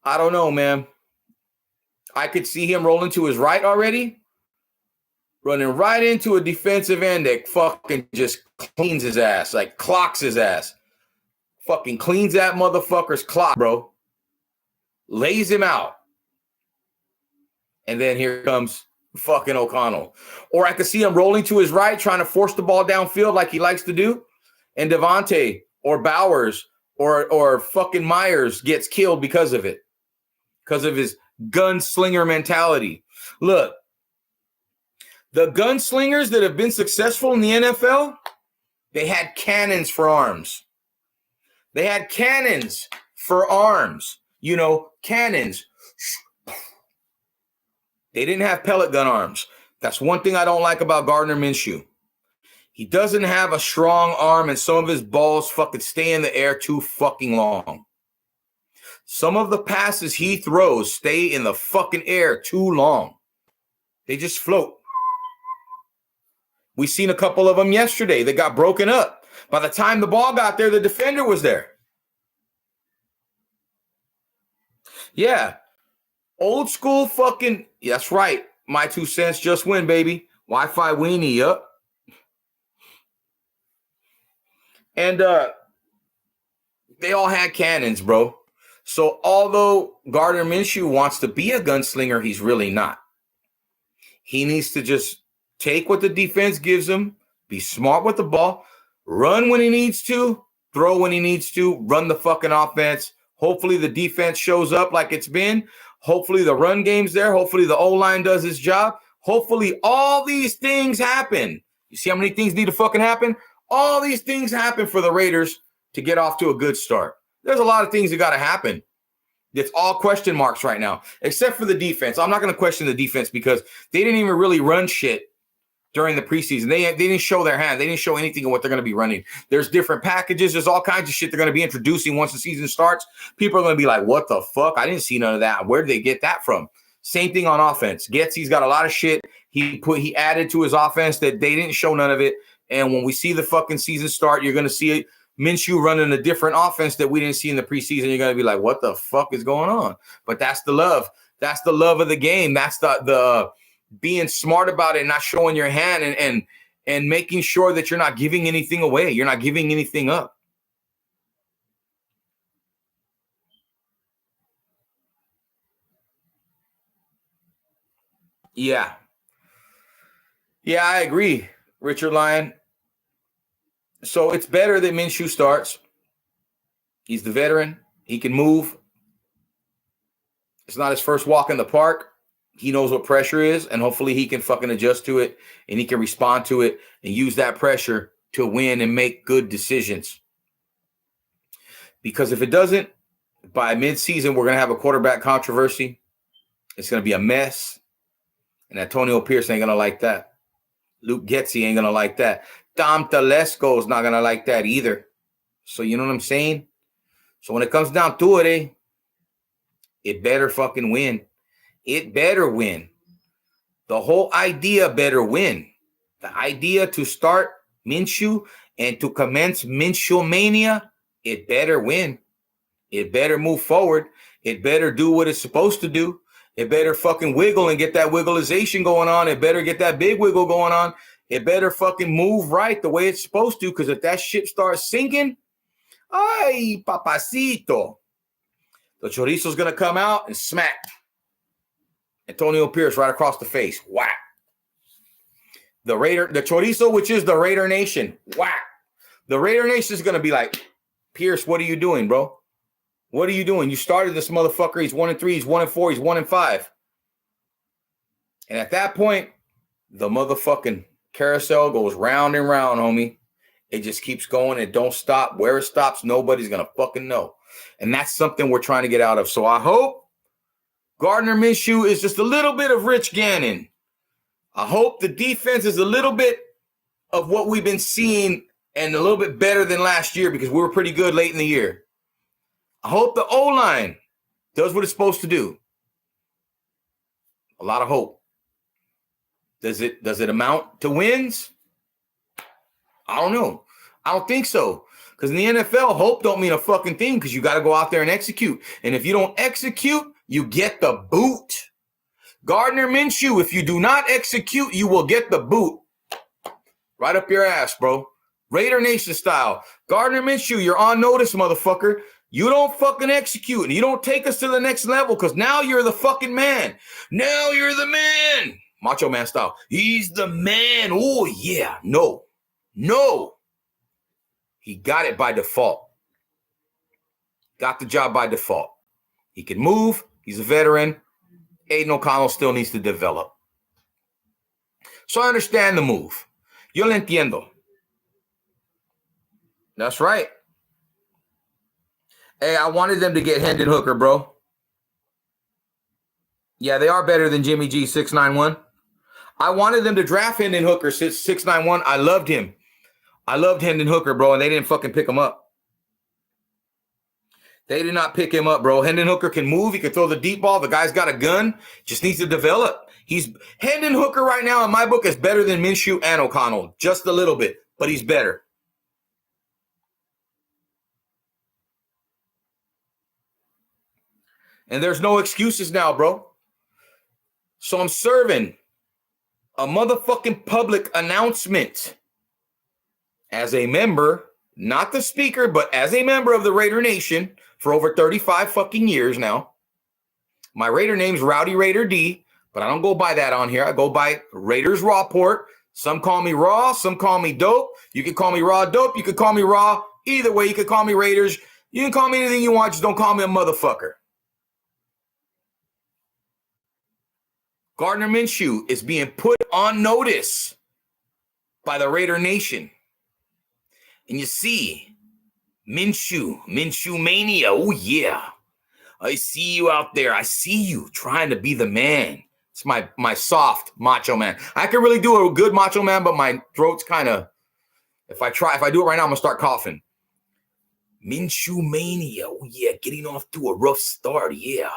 I don't know, man. I could see him rolling to his right already. Running right into a defensive end that fucking just cleans his ass. Like clocks his ass. Fucking cleans that motherfucker's clock, bro. Lays him out. And then here comes fucking O'Connell. Or I could see him rolling to his right, trying to force the ball downfield like he likes to do. And Devontae or Bowers or fucking Myers gets killed because of it. Because of his gunslinger mentality. Look, the gunslingers that have been successful in the NFL, they had cannons for arms. They had cannons for arms. You know, cannons. They didn't have pellet gun arms. That's one thing I don't like about Gardner Minshew. He doesn't have a strong arm, and some of his balls fucking stay in the air too fucking long. Some of the passes he throws stay in the fucking air too long. They just float. We seen a couple of them yesterday. They got broken up. By the time the ball got there, the defender was there. Yeah. Old school fucking, that's right. My 2 cents, just win, baby. Wi-Fi weenie, up. And they all had cannons, bro. So although Gardner Minshew wants to be a gunslinger, he's really not. He needs to just take what the defense gives him, be smart with the ball, run when he needs to, throw when he needs to, run the fucking offense. Hopefully the defense shows up like it's been. Hopefully the run game's there. Hopefully the O-line does its job. Hopefully all these things happen. You see how many things need to fucking happen? All these things happen for the Raiders to get off to a good start. There's a lot of things that got to happen. It's all question marks right now, except for the defense. I'm not going to question the defense because they didn't even really run shit during the preseason. They didn't show their hand. They didn't show anything of what they're going to be running. There's different packages. There's all kinds of shit they're going to be introducing once the season starts. People are going to be like, what the fuck? I didn't see none of that. Where did they get that from? Same thing on offense. Getsy's got a lot of shit he added to his offense that they didn't show none of it. And when we see the fucking season start, you're going to see Minshew running a different offense that we didn't see in the preseason. You're going to be like, what the fuck is going on? But that's the love. That's the love of the game. That's the being smart about it, not showing your hand and making sure that you're not giving anything away. You're not giving anything up. Yeah. Yeah, I agree, Richard Lyon. So it's better that Minshew starts. He's the veteran. He can move. It's not his first walk in the park. He knows what pressure is, and hopefully he can fucking adjust to it, and he can respond to it and use that pressure to win and make good decisions. Because if it doesn't, by midseason, we're going to have a quarterback controversy. It's going to be a mess, and Antonio Pierce ain't going to like that. Luke Getsy ain't going to like that. Dom Telesco is not going to like that either. So you know what I'm saying? So when it comes down to it, it better fucking win. It better win. The whole idea better win. The idea to start Minshew and to commence Minshew Mania, it better win. It better move forward. It better do what it's supposed to do. It better fucking wiggle and get that wiggleization going on. It better get that big wiggle going on. It better fucking move right the way it's supposed to, because if that ship starts sinking, ay, papacito, the chorizo's going to come out and smack Antonio Pierce right across the face. Whack. The chorizo, which is the Raider Nation. Whack. The Raider Nation is going to be like, Pierce, what are you doing, bro? What are you doing? You started this motherfucker. He's 1-3. He's 1-4. He's 1-5. And at that point, the motherfucking carousel goes round and round, homie. It just keeps going. It don't stop. Where it stops, nobody's going to fucking know. And that's something we're trying to get out of. So I hope Gardner Minshew is just a little bit of Rich Gannon. I hope the defense is a little bit of what we've been seeing and a little bit better than last year, because we were pretty good late in the year. I hope the O-line does what it's supposed to do. A lot of hope. Does it amount to wins? I don't know. I don't think so. Because in the NFL, hope don't mean a fucking thing, because you got to go out there and execute. And if you don't execute, you get the boot. Gardner Minshew, if you do not execute, you will get the boot. Right up your ass, bro. Raider Nation style. Gardner Minshew, you're on notice, motherfucker. You don't fucking execute, and you don't take us to the next level, because now you're the fucking man. Now you're the man. Macho Man style. He's the man. Oh, yeah. No. He got it by default. Got the job by default. He can move. He's a veteran. Aiden O'Connell still needs to develop. So I understand the move. Yo lo entiendo. That's right. Hey, I wanted them to get Hendon Hooker, bro. Yeah, they are better than Jimmy G 691. I wanted them to draft Hendon Hooker 691. I loved him. I loved Hendon Hooker, bro, and they didn't fucking pick him up. They did not pick him up, bro. Hendon Hooker can move. He can throw the deep ball. The guy's got a gun. Just needs to develop. Hendon Hooker right now in my book is better than Minshew and O'Connell. Just a little bit, but he's better. And there's no excuses now, bro. So I'm serving a motherfucking public announcement as a member, not the speaker, but as a member of the Raider Nation for over 35 fucking years now. My Raider name's Rowdy Raider D, but I don't go by that on here. I go by Raiders Rawport. Some call me Raw, some call me Dope. You can call me Raw Dope, you can call me Raw. Either way, you can call me Raiders. You can call me anything you want, just don't call me a motherfucker. Gardner Minshew is being put on notice by the Raider Nation. And you see, Minshew Mania. Oh, yeah. I see you out there. I see you trying to be the man. It's my soft macho man. I can really do a good macho man, but my throat's kind of, if I do it right now, I'm going to start coughing. Minshew Mania. Oh, yeah, getting off to a rough start. Yeah.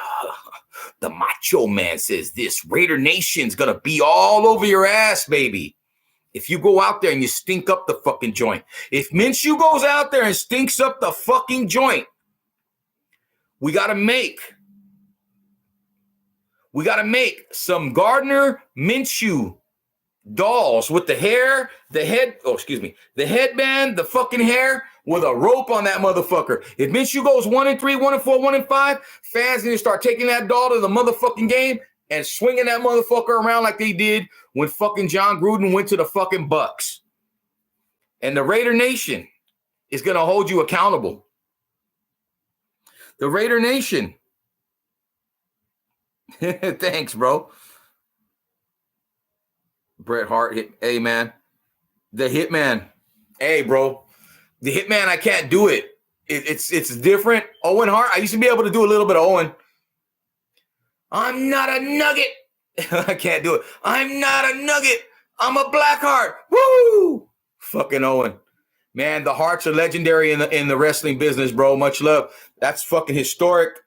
The macho man says this. Raider Nation's going to be all over your ass, baby. If you go out there and you stink up the fucking joint. If Minshew goes out there and stinks up the fucking joint, we got to make some Gardner Minshew dolls with the headband, the fucking hair, with a rope on that motherfucker. If Minshew goes 1-3, 1-4, 1-5, fans need to start taking that doll to the motherfucking game and swinging that motherfucker around like they did when fucking John Gruden went to the fucking Bucks. And the Raider Nation is going to hold you accountable. The Raider Nation. Thanks, bro. Bret Hart. Hey, man. The Hitman. Hey, bro. The Hitman, I can't do it. It's different. Owen Hart. I used to be able to do a little bit of Owen. I'm not a nugget. I can't do it. I'm not a nugget. I'm a Blackheart. Woo! Fucking Owen. Man, the Hearts are legendary in the wrestling business, bro. Much love. That's fucking historic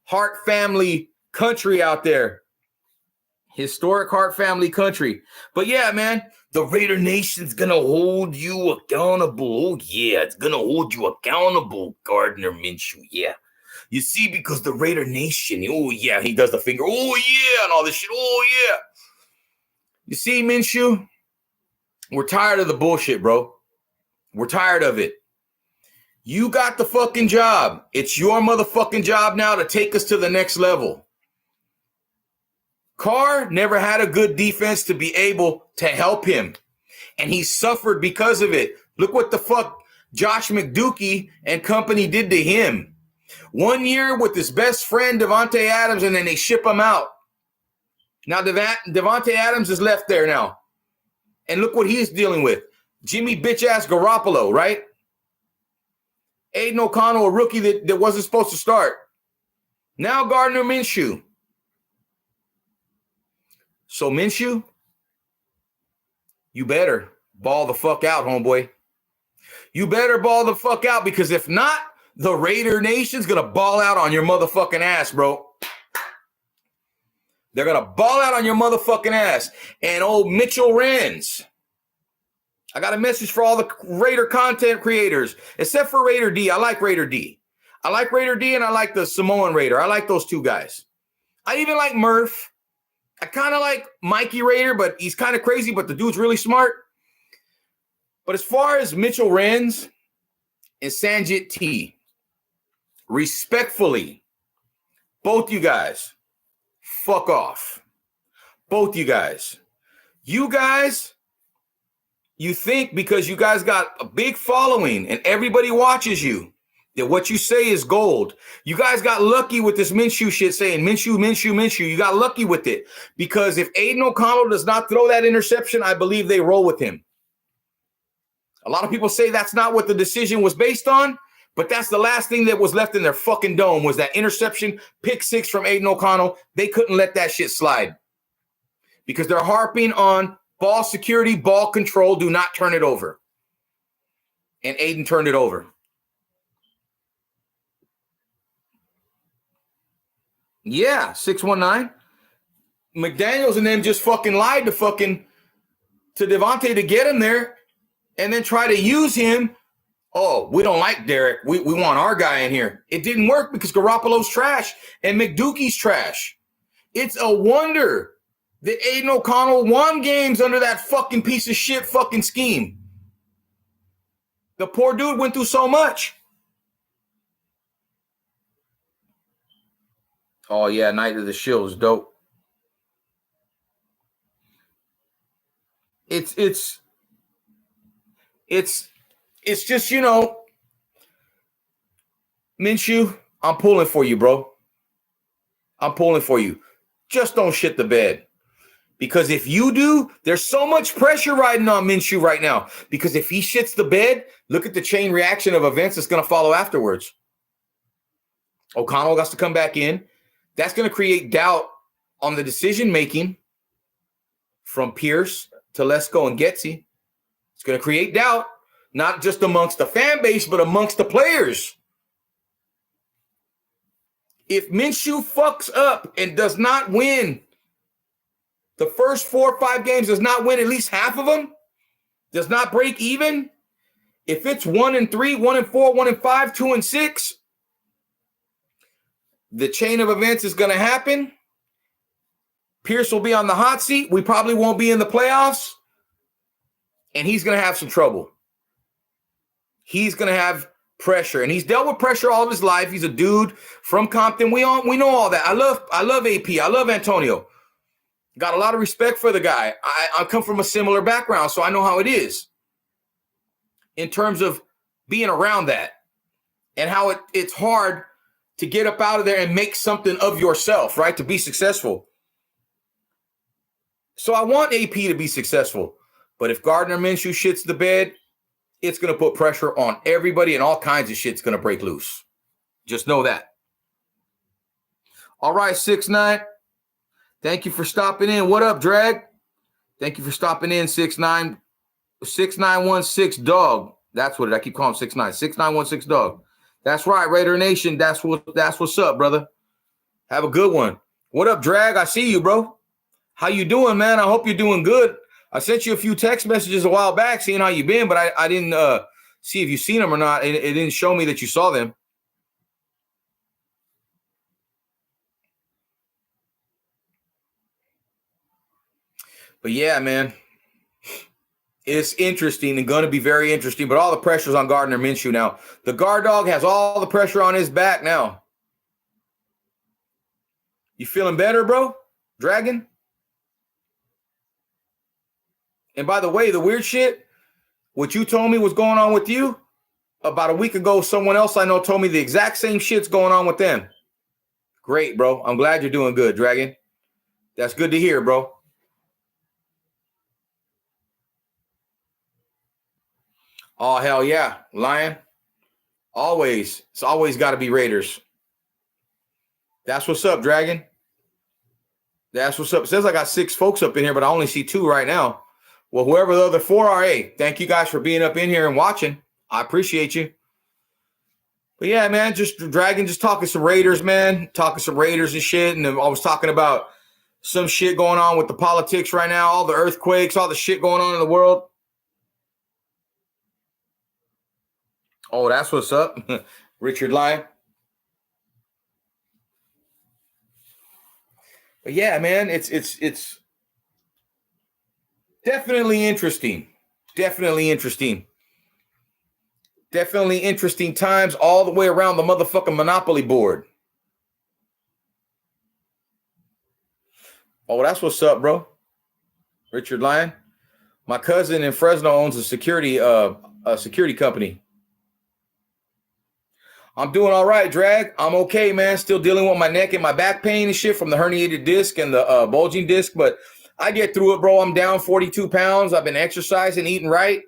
Hart family country out there. Historic Hart family country. But yeah, man, the Raider Nation's gonna hold you accountable. Oh yeah, it's gonna hold you accountable, Gardner Minshew. Yeah. You see, because the Raider Nation, oh yeah, he does the finger, oh yeah, and all this shit, oh yeah. You see, Minshew, we're tired of the bullshit, bro. We're tired of it. You got the fucking job. It's your motherfucking job now to take us to the next level. Carr never had a good defense to be able to help him, and he suffered because of it. Look what the fuck Josh McDukey and company did to him. 1 year with his best friend, Devontae Adams, and then they ship him out. Now, Devontae Adams is left there now. And look what he's dealing with. Jimmy bitch-ass Garoppolo, right? Aiden O'Connell, a rookie that wasn't supposed to start. Now Gardner Minshew. So, Minshew, you better ball the fuck out, homeboy. You better ball the fuck out, because if not, the Raider Nation's going to ball out on your motherfucking ass, bro. They're going to ball out on your motherfucking ass. And old Mitchell Renz. I got a message for all the Raider content creators, except for Raider D. I like Raider D. I like Raider D, and I like the Samoan Raider. I like those two guys. I even like Murph. I kind of like Mikey Raider, but he's kind of crazy, but the dude's really smart. But as far as Mitchell Renz and Sanjit T, respectfully, both you guys, fuck off. Both you guys. You guys, you think because you guys got a big following and everybody watches you, that what you say is gold. You guys got lucky with this Minshew shit saying Minshew, Minshew, Minshew. You got lucky with it. Because if Aiden O'Connell does not throw that interception, I believe they roll with him. A lot of people say that's not what the decision was based on, but that's the last thing that was left in their fucking dome was that interception, pick six from Aiden O'Connell. They couldn't let that shit slide because they're harping on ball security, ball control, do not turn it over. And Aiden turned it over. Yeah, 619. McDaniels and them just fucking lied to Devontae to get him there and then try to use him Oh, we don't like Derek. We want our guy in here. It didn't work because Garoppolo's trash and McDukey's trash. It's a wonder that Aiden O'Connell won games under that fucking piece of shit fucking scheme. The poor dude went through so much. Oh, yeah, Night of the Shield is dope. It's just, you know, Minshew, I'm pulling for you, bro. I'm pulling for you. Just don't shit the bed. Because if you do, there's so much pressure riding on Minshew right now. Because if he shits the bed, look at the chain reaction of events that's going to follow afterwards. O'Connell has to come back in. That's going to create doubt on the decision-making from Pierce to Lesko and Getsy. It's going to create doubt, not just amongst the fan base, but amongst the players. If Minshew fucks up and does not win the first 4 or 5 games, does not win at least half of them, does not break even, if it's 1-3, 1-4, 1-5, 2-6, the chain of events is going to happen. Pierce will be on the hot seat. We probably won't be in the playoffs. And he's going to have some trouble. He's going to have pressure. And he's dealt with pressure all of his life. He's a dude from Compton. We know all that. I love AP. I love Antonio. Got a lot of respect for the guy. I come from a similar background, so I know how it is in terms of being around that and how it's hard to get up out of there and make something of yourself, right? To be successful. So I want AP to be successful. But if Gardner Minshew shits the bed, it's going to put pressure on everybody and all kinds of shit's going to break loose. Just know that. All right, 6ix9ine. Thank you for stopping in. What up, Drag? Thank you for stopping in, 6ix9ine. 6916 Dog. That's what I keep calling 6ix9ine. 6916 Dog. That's right, Raider Nation. That's what's up, brother. Have a good one. What up, Drag? I see you, bro. How you doing, man? I hope you're doing good. I sent you a few text messages a while back seeing how you been, but I didn't see if you seen them or not. It didn't show me that you saw them. But yeah, man, it's interesting and going to be very interesting, but all the pressure's on Gardner Minshew now. The guard dog has all the pressure on his back now. You feeling better, bro? Dragon? And by the way, the weird shit, what you told me was going on with you, about a week ago, someone else I know told me the exact same shit's going on with them. Great, bro. I'm glad you're doing good, Dragon. That's good to hear, bro. Oh, hell yeah. Lion. Always. It's always got to be Raiders. That's what's up, Dragon. That's what's up. It says I got 6 folks up in here, but I only see 2 right now. Well, whoever the other 4 are, hey, thank you guys for being up in here and watching. I appreciate you. But yeah, man, just Dragon, just talking some Raiders, man. Talking some Raiders and shit. And I was talking about some shit going on with the politics right now, all the earthquakes, all the shit going on in the world. Oh, that's what's up. Richard Lyon. But yeah, man, it's definitely interesting. Definitely interesting. Definitely interesting times all the way around the motherfucking Monopoly board. Oh, that's what's up, bro. Richard Lyon. My cousin in Fresno owns a security company. I'm doing all right, Drag. I'm okay, man. Still dealing with my neck and my back pain and shit from the herniated disc and the bulging disc, but I get through it, bro. I'm down 42 pounds. I've been exercising, eating right.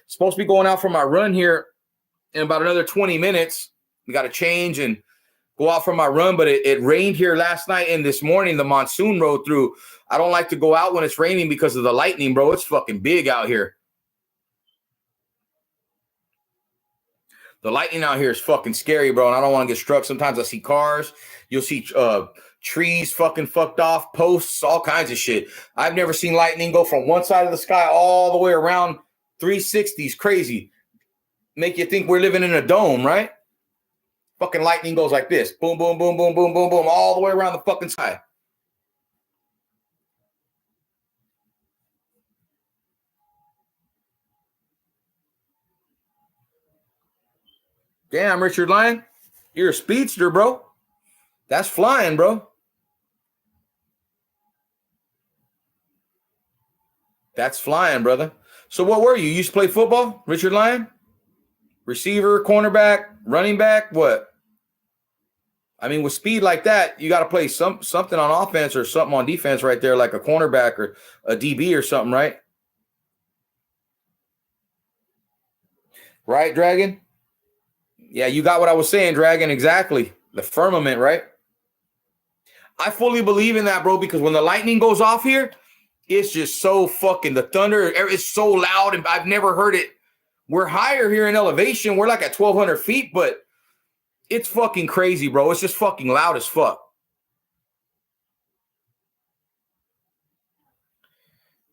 Supposed to be going out for my run here in about another 20 minutes. We got to change and go out for my run, but it rained here last night and this morning. The monsoon rode through. I don't like to go out when it's raining because of the lightning, bro. It's fucking big out here. The lightning out here is fucking scary, bro, and I don't want to get struck. Sometimes I see cars. You'll see trees fucking fucked off, posts, all kinds of shit. I've never seen lightning go from one side of the sky all the way around 360s. Crazy. make you think we're living in a dome, right? Fucking lightning goes like this. Boom, boom, boom, boom, boom, boom, boom, all the way around the fucking sky. Damn, Richard Lyon, you're a speedster, bro. That's flying, bro. That's flying, brother. So what were you? You used to play football, Richard Lyon? Receiver, cornerback, running back, what? I mean, with speed like that, you got to play something on offense or something on defense right there, like a cornerback or a DB or something, right? Right, Dragon? Yeah, you got what I was saying, Dragon. Exactly. The firmament, right? I fully believe in that, bro, because when the lightning goes off here, it's just so fucking, the thunder is so loud, and I've never heard it. We're higher here in elevation. We're like at 1,200 feet, but it's fucking crazy, bro. It's just fucking loud as fuck.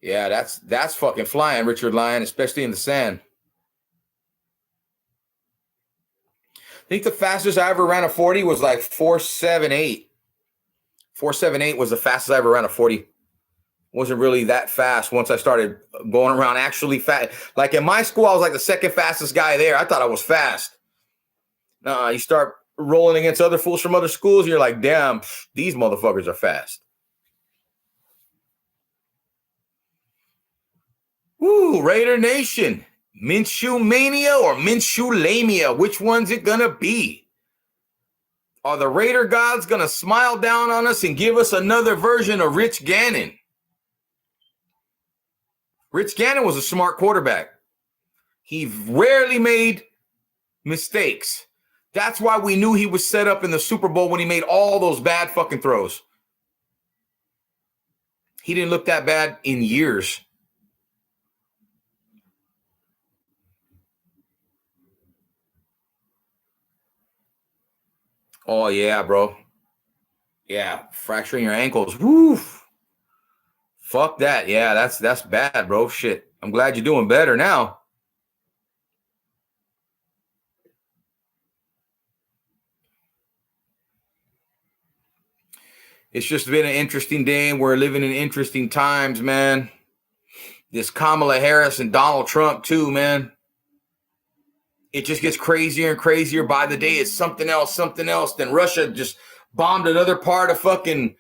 Yeah, that's fucking flying, Richard Lyon, especially in the sand. I think the fastest I ever ran a 40 was like 4.78. 4.78 was the fastest I ever ran a 40. Wasn't really that fast once I started going around actually fast. Like in my school, I was like the second fastest guy there. I thought I was fast. You start rolling against other fools from other schools, you're like, damn, these motherfuckers are fast. Woo, Raider Nation. Minshew Mania or Minshew Lamia? Which one's it gonna be? Are the Raider gods gonna smile down on us and give us another version of Rich Gannon? Rich Gannon was a smart quarterback. He rarely made mistakes. That's why we knew he was set up in the Super Bowl when he made all those bad fucking throws. He didn't look that bad in years. Oh, yeah, bro. Yeah, fracturing your ankles. Woo. Fuck that. Yeah, that's bad, bro. Shit. I'm glad you're doing better now. It's just been an interesting day. We're living in interesting times, man. This Kamala Harris and Donald Trump, too, man. It just gets crazier and crazier by the day. It's something else, something else. Then Russia just bombed another part of fucking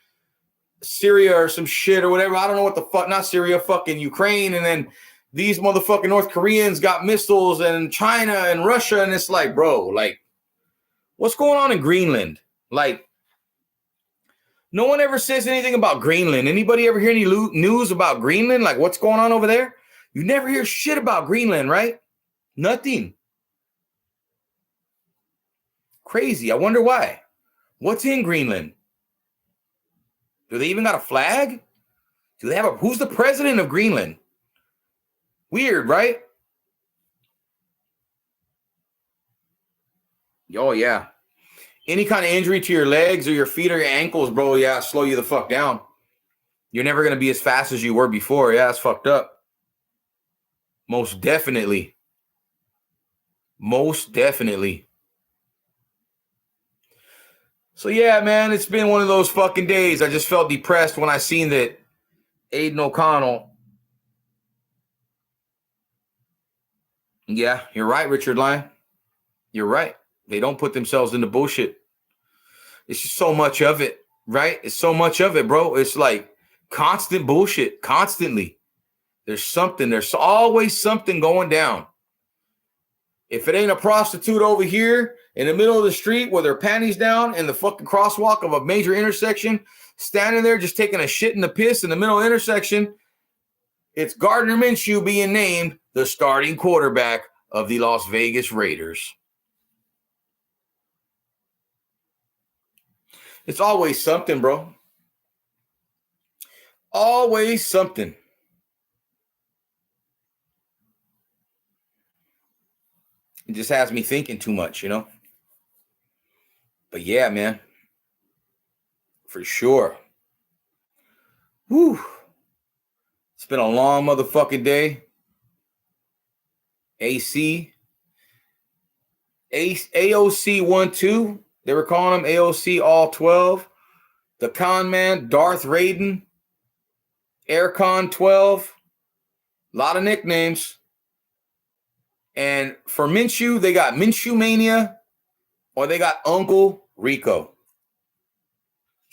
Syria or some shit or whatever. I don't know what the fuck, not Syria, fucking Ukraine. And then these motherfucking North Koreans got missiles, and China and Russia. And it's like, bro, like, what's going on in Greenland? Like, no one ever says anything about Greenland. Anybody ever hear any news about Greenland? Like, what's going on over there? You never hear shit about Greenland, right? Nothing. Crazy. I wonder why. What's in Greenland? Do they even got a flag? Do they have who's the president of Greenland? Weird, right? Oh, yeah. Any kind of injury to your legs or your feet or your ankles, bro, yeah, slow you the fuck down. You're never going to be as fast as you were before. Yeah, it's fucked up. Most definitely. Most definitely. So, yeah, man, it's been one of those fucking days. I just felt depressed when I seen that Aiden O'Connell. Yeah, you're right, Richard Lyon. You're right. They don't put themselves into bullshit. It's just so much of it, right? It's so much of it, bro. It's like constant bullshit, constantly. There's always something going down. If it ain't a prostitute over here in the middle of the street with her panties down in the fucking crosswalk of a major intersection, standing there just taking a shit in the piss in the middle of the intersection, it's Gardner Minshew being named the starting quarterback of the Las Vegas Raiders. It's always something, bro. Always something. It just has me thinking too much, you know? But yeah, man. For sure. Whew. It's been a long motherfucking day. AC. AOC 1-2. They were calling him AOC all 12. The Con Man, Darth Raiden, Aircon 12. A lot of nicknames. And for Minshew, they got Minshew Mania or they got Uncle Rico.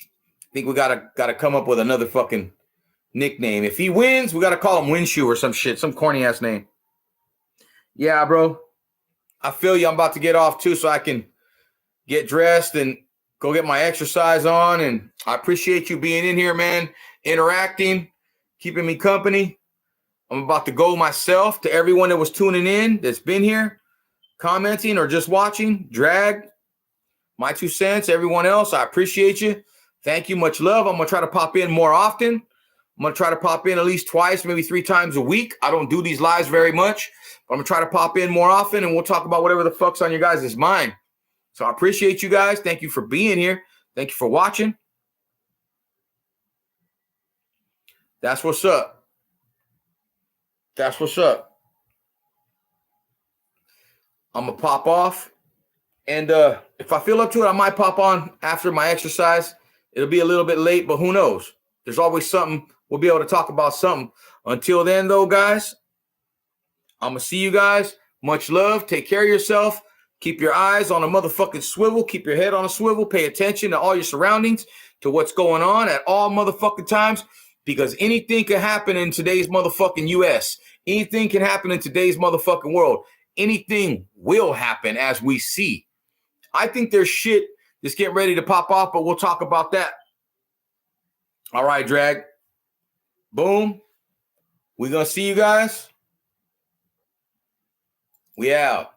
I think we gotta come up with another fucking nickname. If he wins, we gotta call him Winshew or some shit, some corny ass name. Yeah, bro. I feel you. I'm about to get off too, so I can get dressed and go get my exercise on. And I appreciate you being in here, man, interacting, keeping me company. I'm about to go myself. To everyone that was tuning in, that's been here, commenting or just watching, drag, my 2 cents, everyone else, I appreciate you. Thank you. Much love. I'm going to try to pop in more often. I'm going to try to pop in at least twice, maybe 3 times a week. I don't do these lives very much, but I'm going to try to pop in more often, and we'll talk about whatever the fuck's on your guys' mind. So I appreciate you guys. Thank you for being here. Thank you for watching. That's what's up. That's what's up. I'm going to pop off. And if I feel up to it, I might pop on after my exercise. It'll be a little bit late, but who knows? There's always something. We'll be able to talk about something. Until then, though, guys, I'm going to see you guys. Much love. Take care of yourself. Keep your eyes on a motherfucking swivel. Keep your head on a swivel. Pay attention to all your surroundings, to what's going on at all motherfucking times, because anything can happen in today's motherfucking U.S. Anything can happen in today's motherfucking world. Anything will happen as we see. I think there's shit that's getting ready to pop off, but we'll talk about that. All right, Drag. Boom. We're going to see you guys. We out.